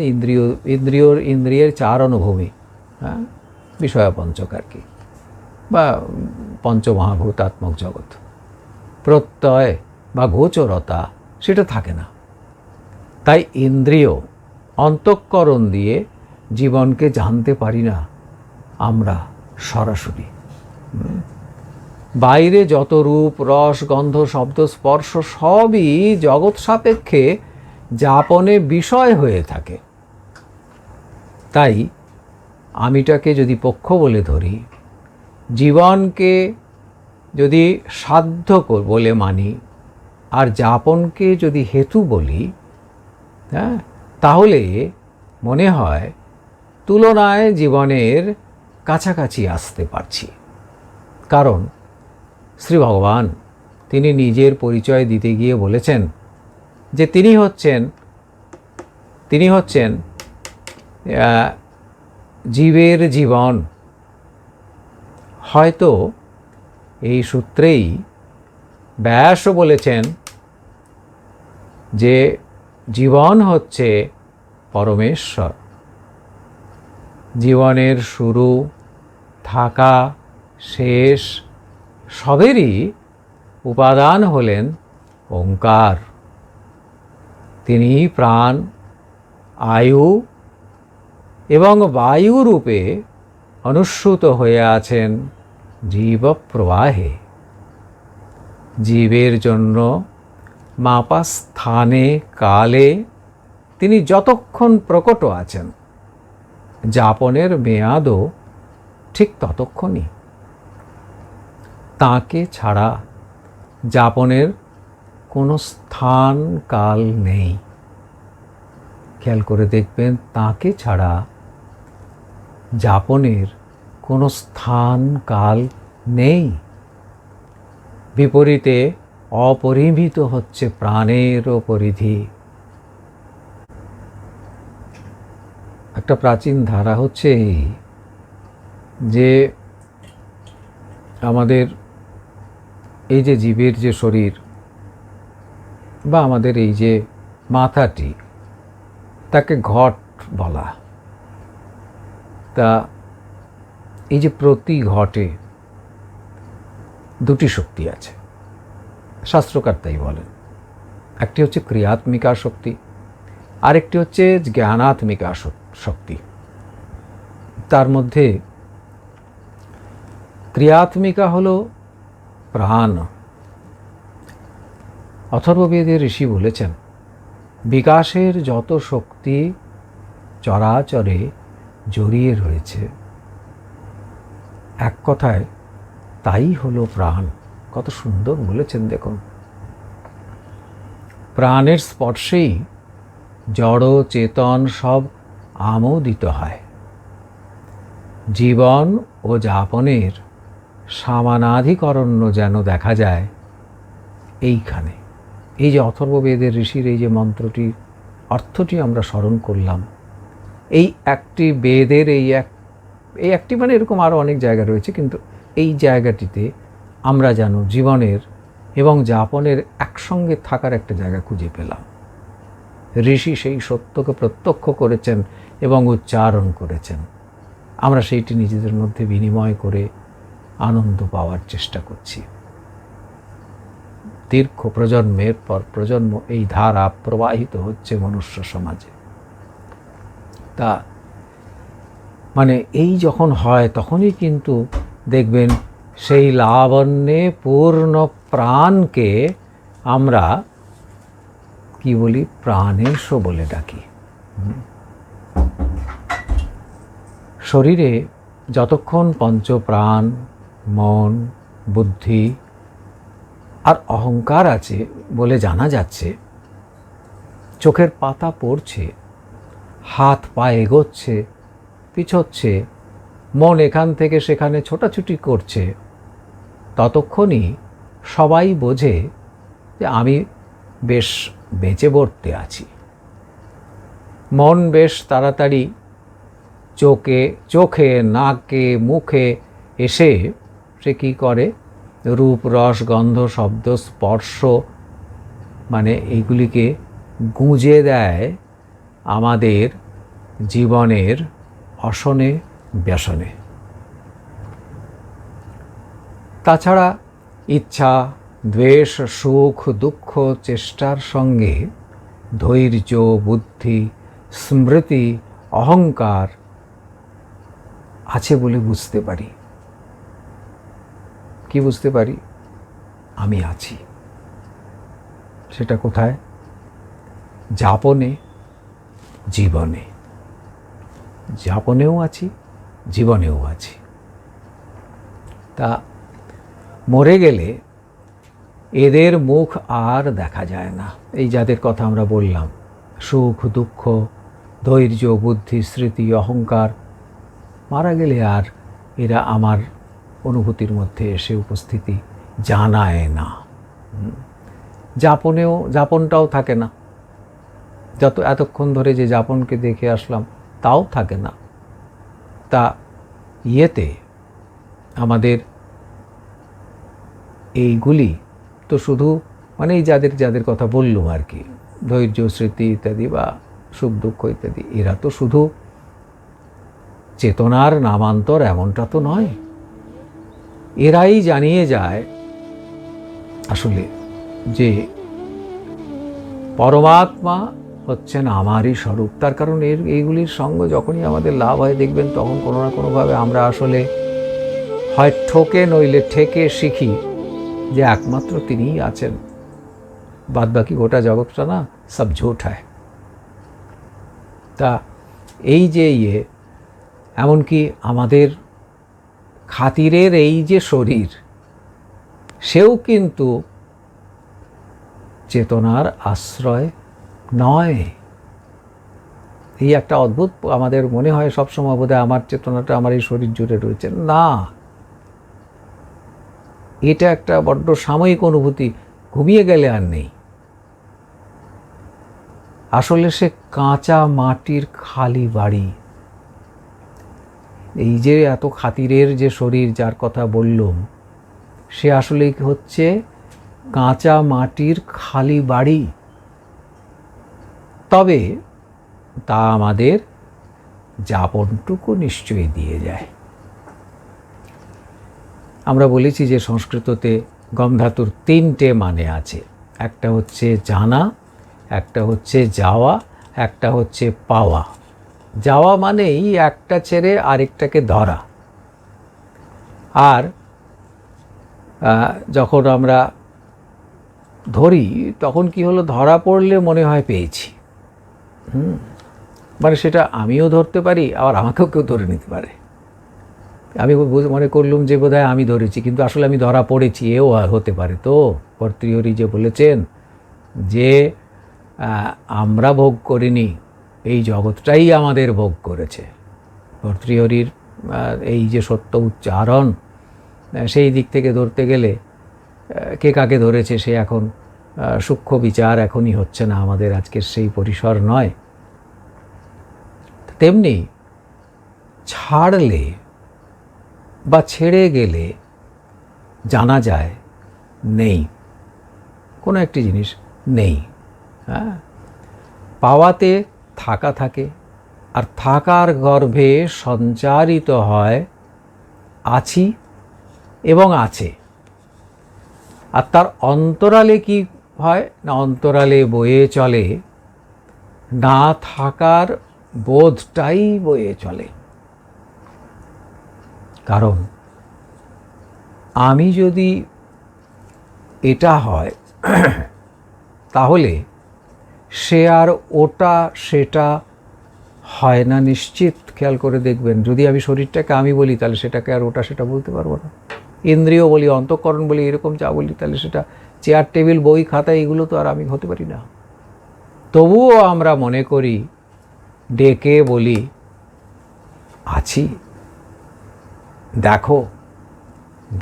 S1: ইন্দ্রিয়ের চার অনুভূমি, হ্যাঁ, বিষয়পঞ্চক আর কি, বা পঞ্চমহাভূতাত্মক জগৎ। প্রত্যয় বা গোচরতা সেটা থাকে না। তাই ইন্দ্রিয়, অন্তঃকরণ দিয়ে জীবনকে জানতে পারি না আমরা সরাসরি। বাইরে যত রূপ, রস, গন্ধ, শব্দ, স্পর্শ সবই জগৎ সাপেক্ষে যাপনে বিষয় হয়ে থাকে। তাই আমিটাকে যদি পক্ষ বলে ধরি, জীবনকে যদি সাধ্য বলে মানি, আর যাপনকে যদি হেতু বলি, হ্যাঁ, তাহলে মনে হয় তুলনায় জীবনের কাছাকাছি আসতে পারছি। কারণ শ্রী ভগবান তিনি নিজের পরিচয় দিতে গিয়ে বলেছেন যে তিনি হচ্ছেন জীবের জীবন। হয়তো এই সূত্রেই ব্যাসও বলেছেন যে জীবন হচ্ছে পরমেশ্বর। জীবনের শুরু, থাকা, শেষ সবেরই উপাদান হলেন ওঙ্কার। তিনি প্রাণ, আয়ু এবং বায়ু রূপে অনুস্যূত হয়ে আছেন জীবপ্রবাহে। জীবের জন্য মাপা স্থানে, কালে তিনি যতক্ষণ প্রকট আছেন, যাপনের মেয়াদও ঠিক ততক্ষণই। তাকে ছাড়া যাপনের কোনো স্থান কাল নেই। খেয়াল করে দেখবেন, তাকে ছাড়া যাপনের কোনো স্থান কাল নেই। বিপরীতে অপরিমিত হচ্ছে প্রাণেরও পরিধি। একটা প্রাচীন ধারা হচ্ছে এই যে আমাদের এই যে জীবের যে শরীর বা আমাদের এই যে মাথাটি, তাকে ঘট বলা। তা এই যে প্রতি ঘটে দুটি শক্তি আছে, শাস্ত্রকার তাই বলেন। একটি হচ্ছে ক্রিয়াত্মিকা শক্তি, আরেকটি হচ্ছে জ্ঞানাত্মিকা শক্তি। তার মধ্যে ক্রিয়াত্মিকা হলো প্রাণ। অথর্ববেদে ঋষি বলেছেন, বিকাশের যত শক্তি চরাচরে জড়িয়ে রয়েছে, এক কথায় তাই হলো প্রাণ। কত সুন্দর বলেছেন দেখুন। প্রাণের স্পর্শেই জড় চেতন সব আমোদিত হয়। জীবন ও যাপনের সমানাধিকরণ্য যেন দেখা যায় এইখানে। এই যে অথর্ববেদের ঋষির এই যে মন্ত্রটির অর্থটি আমরা স্মরণ করলাম, এই একটি বেদের এই একটি মানে এরকম আরও অনেক জায়গা রয়েছে, কিন্তু এই জায়গাটিতে আমরা যেন জীবনের এবং যাপনের একসঙ্গে থাকার একটা জায়গা খুঁজে পেলাম। ঋষি সেই সত্যকে প্রত্যক্ষ করেছেন এবং উচ্চারণ করেছেন। আমরা সেইটি নিজেদের মধ্যে বিনিময় করে আনন্দ পাওয়ার চেষ্টা করছি। দীর্ঘ প্রজন্মের পর প্রজন্ম এই ধারা প্রবাহিত হচ্ছে মনুষ্য সমাজে। তা মানে এই যখন হয়, তখনই কিন্তু দেখবেন সেই লাবণ্যে পূর্ণ প্রাণকে আমরা কি বলি, প্রাণেশ বলে ডাকি। শরীরে যতক্ষণ পঞ্চপ্রাণ, মন, বুদ্ধি আর অহংকার আছে বলে জানা যাচ্ছে, চোখের পাতা পড়ছে, হাত পা এগোচ্ছে, পিছোচ্ছে, মন এখান থেকে সেখানে ছোটাছুটি করছে, ততক্ষণই সবাই বোঝে যে আমি বেশ বেঁচে বর্তে আছি। মন বেশ তাড়াতাড়ি চোখে নাকে মুখে এসে সে কী করে, রূপ রস গন্ধ শব্দ স্পর্শ মানে এইগুলিকে গুঁজে দেয় আমাদের জীবনের অসনে ব্যসনে। তাছাড়া ইচ্ছা, দ্বেষ, সুখ, দুঃখ, চেষ্টার সঙ্গে ধৈর্য, বুদ্ধি, স্মৃতি, অহংকার আছে বলে বুঝতে পারি। কি বুঝতে পারি? আমি আছি। সেটা কোথায়? যাপনে, জীবনে। যাপনেও আছি, জীবনেও আছি। তা মরে গেলে এদের মুখ আর দেখা যায় না। এই যাদের কথা আমরা বললাম, সুখ দুঃখ, ধৈর্য, বুদ্ধি, স্মৃতি, অহংকার, মারা গেলে আর এরা আমার অনুভূতির মধ্যে এসে উপস্থিতি জানায় না। যাপনটাও থাকে না। এতক্ষণ ধরে যে যাপনকে দেখে আসলাম তাও থাকে না। তা ইয়েতে আমাদের এইগুলি তো শুধু মানে এই যাদের কথা বললুম আর কি, ধৈর্য, স্মৃতি ইত্যাদি বা সুখ দুঃখ ইত্যাদি, এরা তো শুধু চেতনার নামান্তর এমনটা তো নয়। এরাই জানিয়ে যায় আসলে যে পরমাত্মা হচ্ছেন আমারই স্বরূপ। তার কারণ এইগুলির সঙ্গ যখনই আমাদের লাভ হয়, দেখবেন তখন কোনো না কোনোভাবে আমরা আসলে হয় ঠকে নইলে ঠেকে শিখি যে একমাত্র তিনিই আছেন, বাদ বাকি গোটা জগৎটা না সব ঝুট হয়। তা এই যে এমনকি আমাদের খাতিরের এই যে শরীর, সেও কিন্তু চেতনার আশ্রয় নয়। এই একটা অদ্ভুত, আমাদের মনে হয় সবসময় বোধহয় আমার চেতনাটা আমার এই শরীর জুড়ে রয়েছে। না, এটা একটা বড্ড সাময়িক অনুভূতি, ঘুমিয়ে গেলে আর নেই। আসলে সে কাঁচা মাটির খালি বাড়ি। এই যে এত খাতিরের যে শরীর যার কথা বললাম, সে আসলে হচ্ছে কাঁচা মাটির খালি বাড়ি। তবে তা আমাদের যাপনটুকু নিশ্চয়ই দিয়ে যায়। আমরা বলেছি যে সংস্কৃততে গম ধাতুর 3টে মানে আছে। একটা হচ্ছে জানা, একটা হচ্ছে যাওয়া, একটা হচ্ছে পাওয়া। যাওয়া মানেই একটা ছেড়ে আরেকটাকে ধরা। আর যখন আমরা ধরি তখন কি হলো, ধরা পড়লে মনে হয় পেয়েছি। মানে সেটা আমিও ধরতে পারি, আবার আমাকেও কেউ ধরে নিতে পারে। আমি মনে করলুম যে বোধহয় আমি ধরেছি, কিন্তু আসলে আমি ধরা পড়েছি, এও হতে পারে। তো ভর্তৃহরি যে বলেছেন যে আমরা ভোগ করিনি, এই জগৎটাই আমাদের ভোগ করেছে। ভর্তৃহরির এই যে সত্য উচ্চারণ, সেই দিক থেকে ধরতে গেলে কে কাকে ধরেছে সে এখন সূক্ষ্ম বিচার এখনই হচ্ছে না, আমাদের আজকের সেই পরিসর নয়। তেমনি ছাড়লে বা ছেড়ে গেলে জানা যায় নেই, কোনো একটি জিনিস নেই। হ্যাঁ, পাওয়াতে থাকা থাকে, আর থাকার গর্ভে সঞ্চারিত হয় আছি এবং আছে। আর তার অন্তরালে কি হয় না, অন্তরালে বয়ে চলে না থাকার বোধটাই বয়ে চলে। কারণ আমি যদি এটা হয় তাহলে সে আর ওটা সেটা হয় না নিশ্চিত। খেয়াল করে দেখবেন, যদি আমি শরীরটাকে আমি বলি তাহলে সেটাকে আর ওটা সেটা বলতে পারবো না। ইন্দ্রিয় বলি, অন্তঃকরণ বলি, এরকম যা বলি, তাহলে সেটা চেয়ার টেবিল বই খাতা এগুলো তো আর আমি হতে পারি না। তবুও আমরা মনে করি, ডেকে বলি আছি, দেখো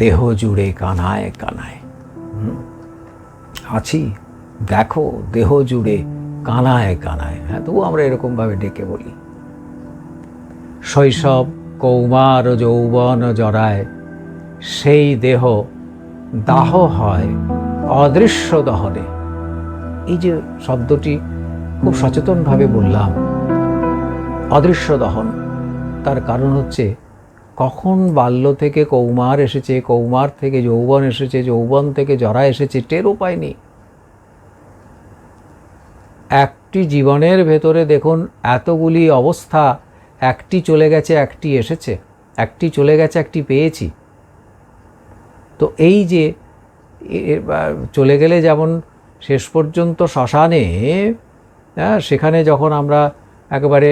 S1: দেহ জুড়ে কানায় কানায়। আছি, দেখো দেহ জুড়ে কানায় কানায়। হ্যাঁ, তবু আমরা এরকমভাবে ডেকে বলি। শৈশব কৌমার যৌবন জরায়, সেই দেহ দাহ হয় অদৃশ্য দহনে। এই যে শব্দটি খুব সচেতনভাবে বললাম, অদৃশ্য দহন। তার কারণ হচ্ছে কখন বাল্য থেকে কৌমার এসেছে, কৌমার থেকে যৌবন এসেছে, যৌবন থেকে জরা এসেছে, টেরও পায়নি। একটি জীবনের ভেতরে দেখুন এতগুলি অবস্থা, একটি চলে গেছে একটি এসেছে, একটি চলে গেছে একটি পেয়েছি। তো এই যে চলে গেলে যেমন শেষ পর্যন্ত শ্মশানে, সেখানে যখন আমরা একেবারে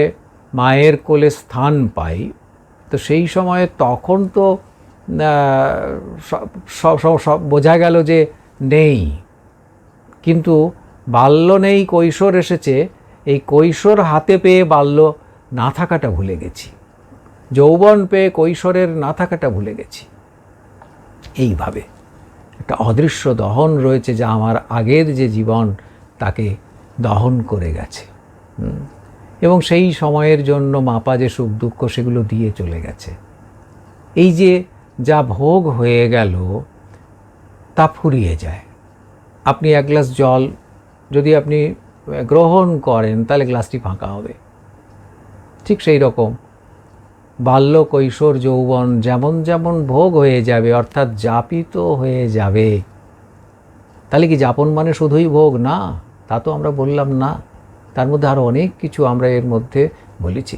S1: মায়ের কোলে স্থান পাই, তো সেই সময়ে তখন তো সব বোঝা গেল যে নেই। কিন্তু বাল্য নেই, কৈশোর এসেছে, এই কৈশোর হাতে পেয়ে বাল্য না থাকাটা ভুলে গেছি, যৌবন পেয়ে কৈশোরের না থাকাটা ভুলে গেছি। এইভাবে একটা অদৃশ্য দহন রয়েছে, যা আমার আগের যে জীবন তাকে দহন করে গেছে, এবং সেই সময়ের জন্য মাপা যে সুখ দুঃখ সেগুলো দিয়ে চলে গেছে। এই যে যা ভোগ হয়ে গেল তা ফুরিয়ে যায়। আপনি এক গ্লাস জল যদি আপনি গ্রহণ করেন তাহলে গ্লাসটি ফাঁকা হবে। ঠিক সেই রকম বাল্য কৈশোর যৌবন যেমন যেমন ভোগ হয়ে যাবে, অর্থাৎ যাপিত হয়ে যাবে। তাহলে কি যাপন মানে শুধুই ভোগ? না, তা তো আমরা বললাম না। তার মধ্যে আরও অনেক কিছু আমরা এর মধ্যে বলেছি।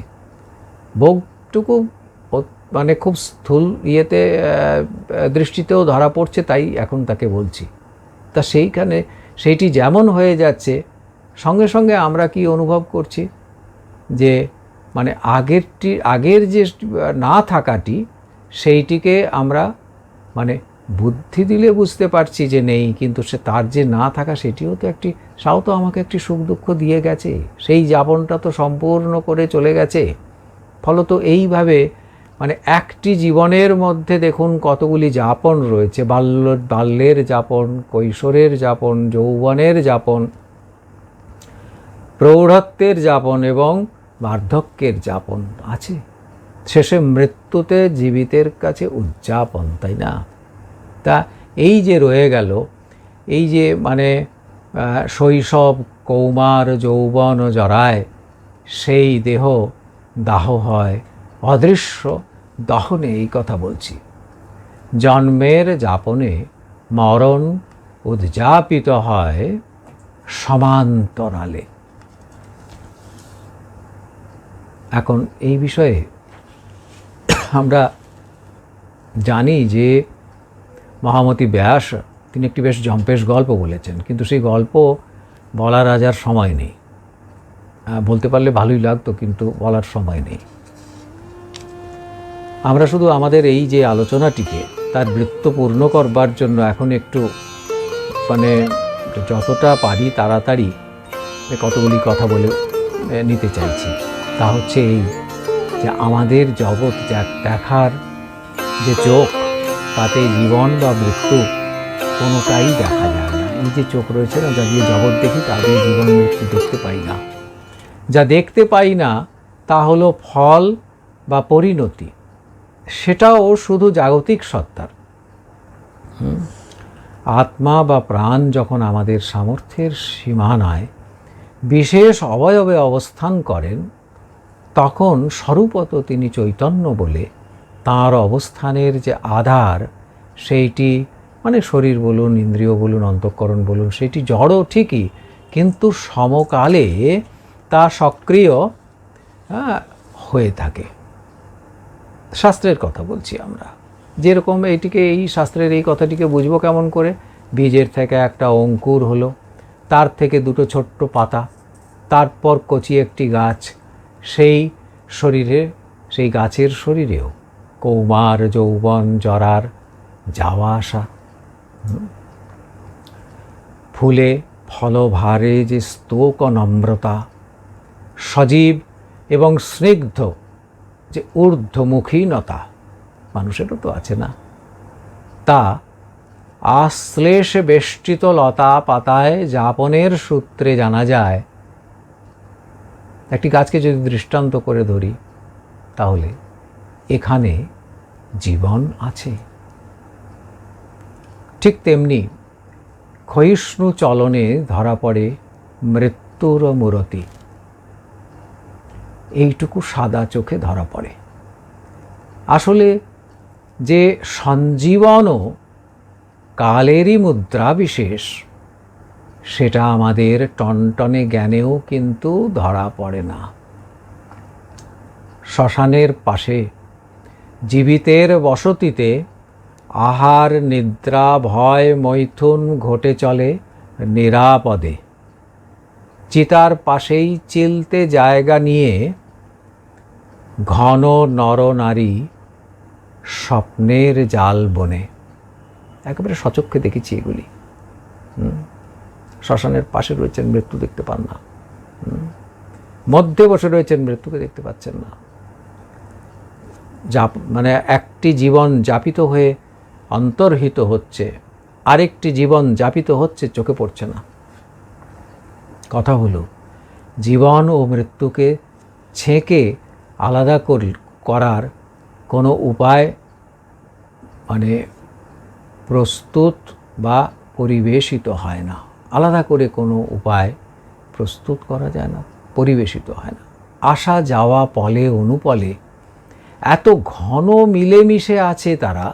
S1: ভোগটুকু মানে খুব স্থূল ইয়েতে দৃষ্টিতেও ধরা পড়ছে, তাই এখন তাকে বলছি। তা সেইখানে সেইটি যেমন হয়ে যাচ্ছে, সঙ্গে সঙ্গে আমরা কি অনুভব করছি যে মানে আগের যে না থাকাটি, সেইটিকে আমরা মানে বুদ্ধি দিলে বুঝতে পারছি যে নেই, কিন্তু সে তার যে না থাকা সেটিও তো তাও তো আমাকে একটি সুখ দুঃখ দিয়ে গেছে, সেই যাপনটা তো সম্পূর্ণ করে চলে গেছে। ফলত এইভাবে মানে একটি জীবনের মধ্যে দেখুন কতগুলি যাপন রয়েছে, বাল্যের যাপন, কৈশোরের যাপন, যৌবনের যাপন, প্রৌঢ়ত্বের যাপন এবং বার্ধক্যের যাপন আছে। শেষে মৃত্যুতে জীবিতের কাছে উদযাপন, তাই না? তা এই যে রয়ে গেল, এই যে মানে শৈশব, কৌমার, যৌবন ও জরায় সেই দেহ দাহ হয় অদৃশ্য দহনে, এই কথা বলছি। জন্মের যাপনে মরণ উদযাপিত হয় সমান্তরালে। এখন এই বিষয়ে আমরা জানি যে মহামতি ব্যাস তিনি একটি বেশ জম্পেশ গল্প বলেছেন, কিন্তু সেই গল্প বলার আজ আর সময় নেই। বলতে পারলে ভালোই লাগতো, কিন্তু বলার সময় নেই। আমরা শুধু আমাদের এই যে আলোচনাটিকে তার বৃত্ত পূর্ণ করবার জন্য এখন একটু মানে যতটা পারি তাড়াতাড়ি কতগুলি কথা বলে নিতে চাইছি। তা হচ্ছে এই যে আমাদের জগৎ দেখার যে চোখ, তাতে জীবন বা মৃত্যু কোনোটাই দেখা যায় না। এই যে চোখ রয়েছে না, যা দিয়ে জগৎ দেখি, তা দিয়ে জীবন মৃত্যু দেখতে পাই না। যা দেখতে পাই না তা হলো ফল বা পরিণতি, সেটাও শুধু জাগতিক সত্তার। আত্মা বা প্রাণ যখন আমাদের সামর্থ্যের সীমানায় বিশেষ অবয়বে অবস্থান করেন, তখন স্বরূপত তিনি চৈতন্য বলে তাঁর অবস্থানের যে আধার, সেইটি মানে শরীর বলুন, ইন্দ্রিয় বলুন, অন্তঃকরণ বলুন, সেটি জড় ঠিকই, কিন্তু সমকালে তা সক্রিয় হয়ে থাকে। শাস্ত্রের কথা বলছি আমরা, যেরকম এই শাস্ত্রের এই কথাটিকে বুঝবো কেমন করে? বীজের থেকে একটা অঙ্কুর হলো, তার থেকে দুটো ছোট্ট পাতা, তারপর কচি একটি গাছ, সেই শরীরে, সেই গাছের শরীরেও কৌমার, যৌবন, জরার যাওয়া আসা। ফুলে ফলভারে যে স্তোক নম্রতা, সজীব এবং স্নিগ্ধ যে ঊর্ধ্বমুখীনতা মানুষেরও তো আছে না, তা আশ্লেষে বেষ্টিত লতা পাতায় যাপনের সূত্রে জানা যায়। একটি গাছকে যদি দৃষ্টান্ত করে ধরি, তাহলে এখানে জীবন আছে। ঠিক তেমনি ক্ষয়িষ্ণু চলনে ধরা পড়ে মৃত্যুর মূরতি, এইটুকু সাদা চোখে ধরা পড়ে। আসলে যে সঞ্জীবনও কালেরই মুদ্রা বিশেষ, সেটা আমাদের টনটনে জ্ঞানেও কিন্তু ধরা পড়ে না। শ্মশানের পাশে জীবিতের বসতিতে আহার, নিদ্রা, ভয়, মৈথুন ঘটে চলে নিরাপদে। চিতার পাশেই চিলতে জায়গা নিয়ে ঘন নরনারী স্বপ্নের জাল বনে। একেবারে সচক্ষে দেখেছি এগুলি। শ্মশানের পাশে রয়েছেন, মৃত্যু দেখতে পান না। মধ্যে বসে রয়েছেন, মৃত্যুকে দেখতে পাচ্ছেন না। মানে একটি জীবন যাপিত হয়ে অন্তর্হিত হচ্ছে, আরেকটি জীবন যাপিত হচ্ছে, চোখে পড়ছে না। কথা হলো, জীবন ও মৃত্যুকে ছেঁকে আলাদা করার কোনো উপায় মানে প্রস্তুত বা পরিবেশিত হয় না। আলাদা করে কোনো উপায় প্রস্তুত করা যায় না, পরিবেশিত হয় না। আসা যাওয়া পলে অনুপলে এত ঘন মিলেমিশে আছে তারা,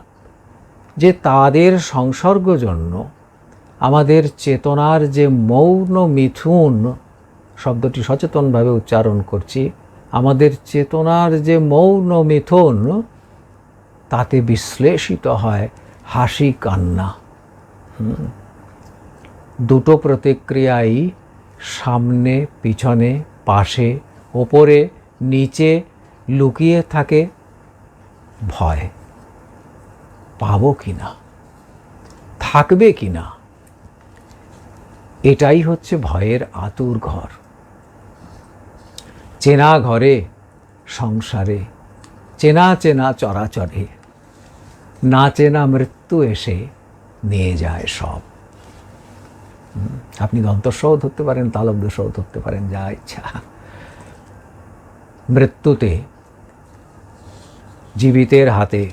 S1: যে তাদের সংসর্গজন্য আমাদের চেতনার যে মৌন মিথুন, শব্দটি সচেতনভাবে উচ্চারণ করছি, আমাদের চেতনার যে মৌন মিথুন, তাতে বিশ্লেষিত হয় হাসি কান্না। দুটো প্রতিক্রিয়াই সামনে, পিছনে, পাশে, ওপরে, নিচে লুকিয়ে থাকে ভয়, পাবো কি না। থাকবে কি না, এটাই হচ্ছে ভয়ের আতুর ঘর। চেনা ঘরে সংসারে, চেনা চেনা চরাচরে, না চেনা মৃত্যু এসে নিয়ে যায় সব। আপনি দন্তস্বও ধরতে পারেন, তালব্যস্বও ধরতে পারেন, যা ইচ্ছা। মৃত্যুতে জীবিতের হাতে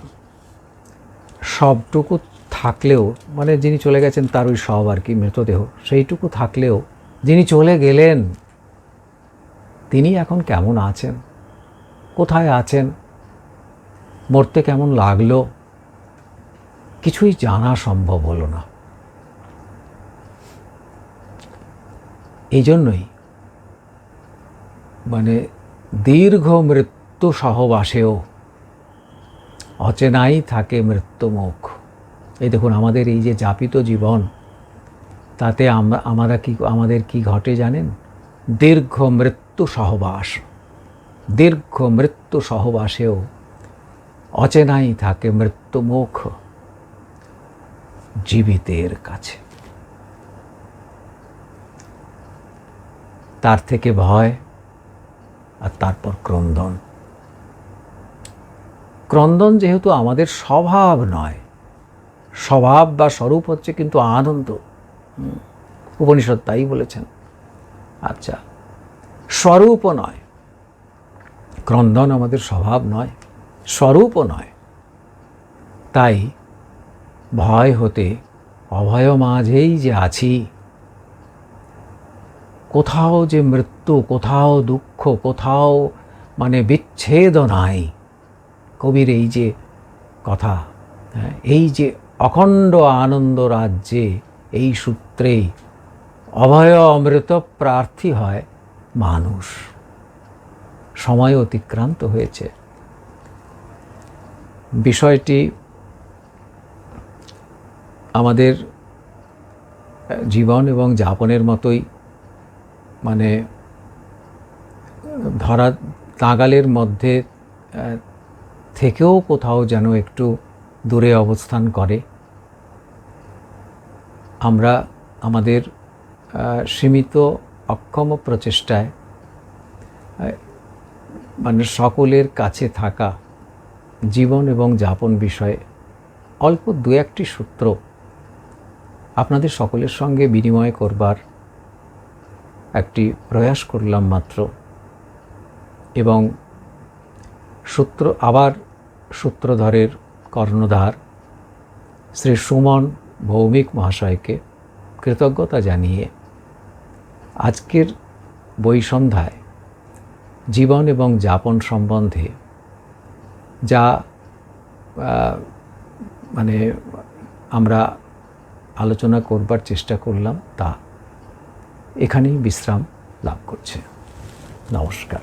S1: সবটুকু থাকলেও, মানে যিনি চলে গেছেন তার ওই সব আর কি, মৃতদেহ সেইটুকু থাকলেও যিনি চলে গেলেন তিনি এখন কেমন আছেন, কোথায় আছেন, মরতে কেমন লাগলো, কিছুই জানা সম্ভব হলো না। এই জন্যই মানে দীর্ঘ মৃত্যু সহবাসেও অচেনাই থাকে মৃত্যুমুখ। এই দেখুন আমাদের এই যে যাপিত জীবন, তাতে আমাদের কি ঘটে জানেন? দীর্ঘ মৃত্যু সহবাস, দীর্ঘ মৃত্যু সহবাসেও অচেনাই থাকে মৃত্যুমুখ জীবিতের কাছে। তার থেকে ভয়, আর তারপর ক্রন্দন। ক্রন্দন যেহেতু আমাদের স্বভাব নয়, স্বভাব বা স্বরূপ হচ্ছে কিন্তু আনন্দ, উপনিষদ তাই বলেছেন। আচ্ছা, স্বরূপও নয়, ক্রন্দন আমাদের স্বভাব নয়, স্বরূপও নয়। তাই ভয় হতে অভয় মাঝেই যে আছি, কোথাও যে মৃত্যু, কোথাও দুঃখ, কোথাও মানে বিচ্ছেদ নাই। কবির এই যে কথা, এই যে অখণ্ড আনন্দ রাজ্যে, এই সূত্রেই অভয় অমৃত প্রার্থী হয় মানুষ। সময় অতিক্রান্ত হয়েছে। বিষয়টি আমাদের জীবন এবং যাপনের মতোই, মানে ধরা নাগালের মধ্যে থেকেও কোথাও যেন একটু দূরে অবস্থান করে। আমরা আমাদের সীমিত অক্ষম প্রচেষ্টায় মানে সকলের কাছে থাকা জীবন এবং যাপন বিষয়ে অল্প দু একটি সূত্র আপনাদের সকলের সঙ্গে বিনিময় করবার একটি প্রয়াস করলাম মাত্র। এবং সূত্রধরের কর্ণধার শ্রী সুমন ভৌমিক মহাশয়কে কৃতজ্ঞতা জানিয়ে আজকের বৈসন্ধ্যায় জীবন এবং যাপন সম্বন্ধে যা মানে আমরা আলোচনা করবার চেষ্টা করলাম তা এখানেই বিশ্রাম লাভ করছে। নমস্কার।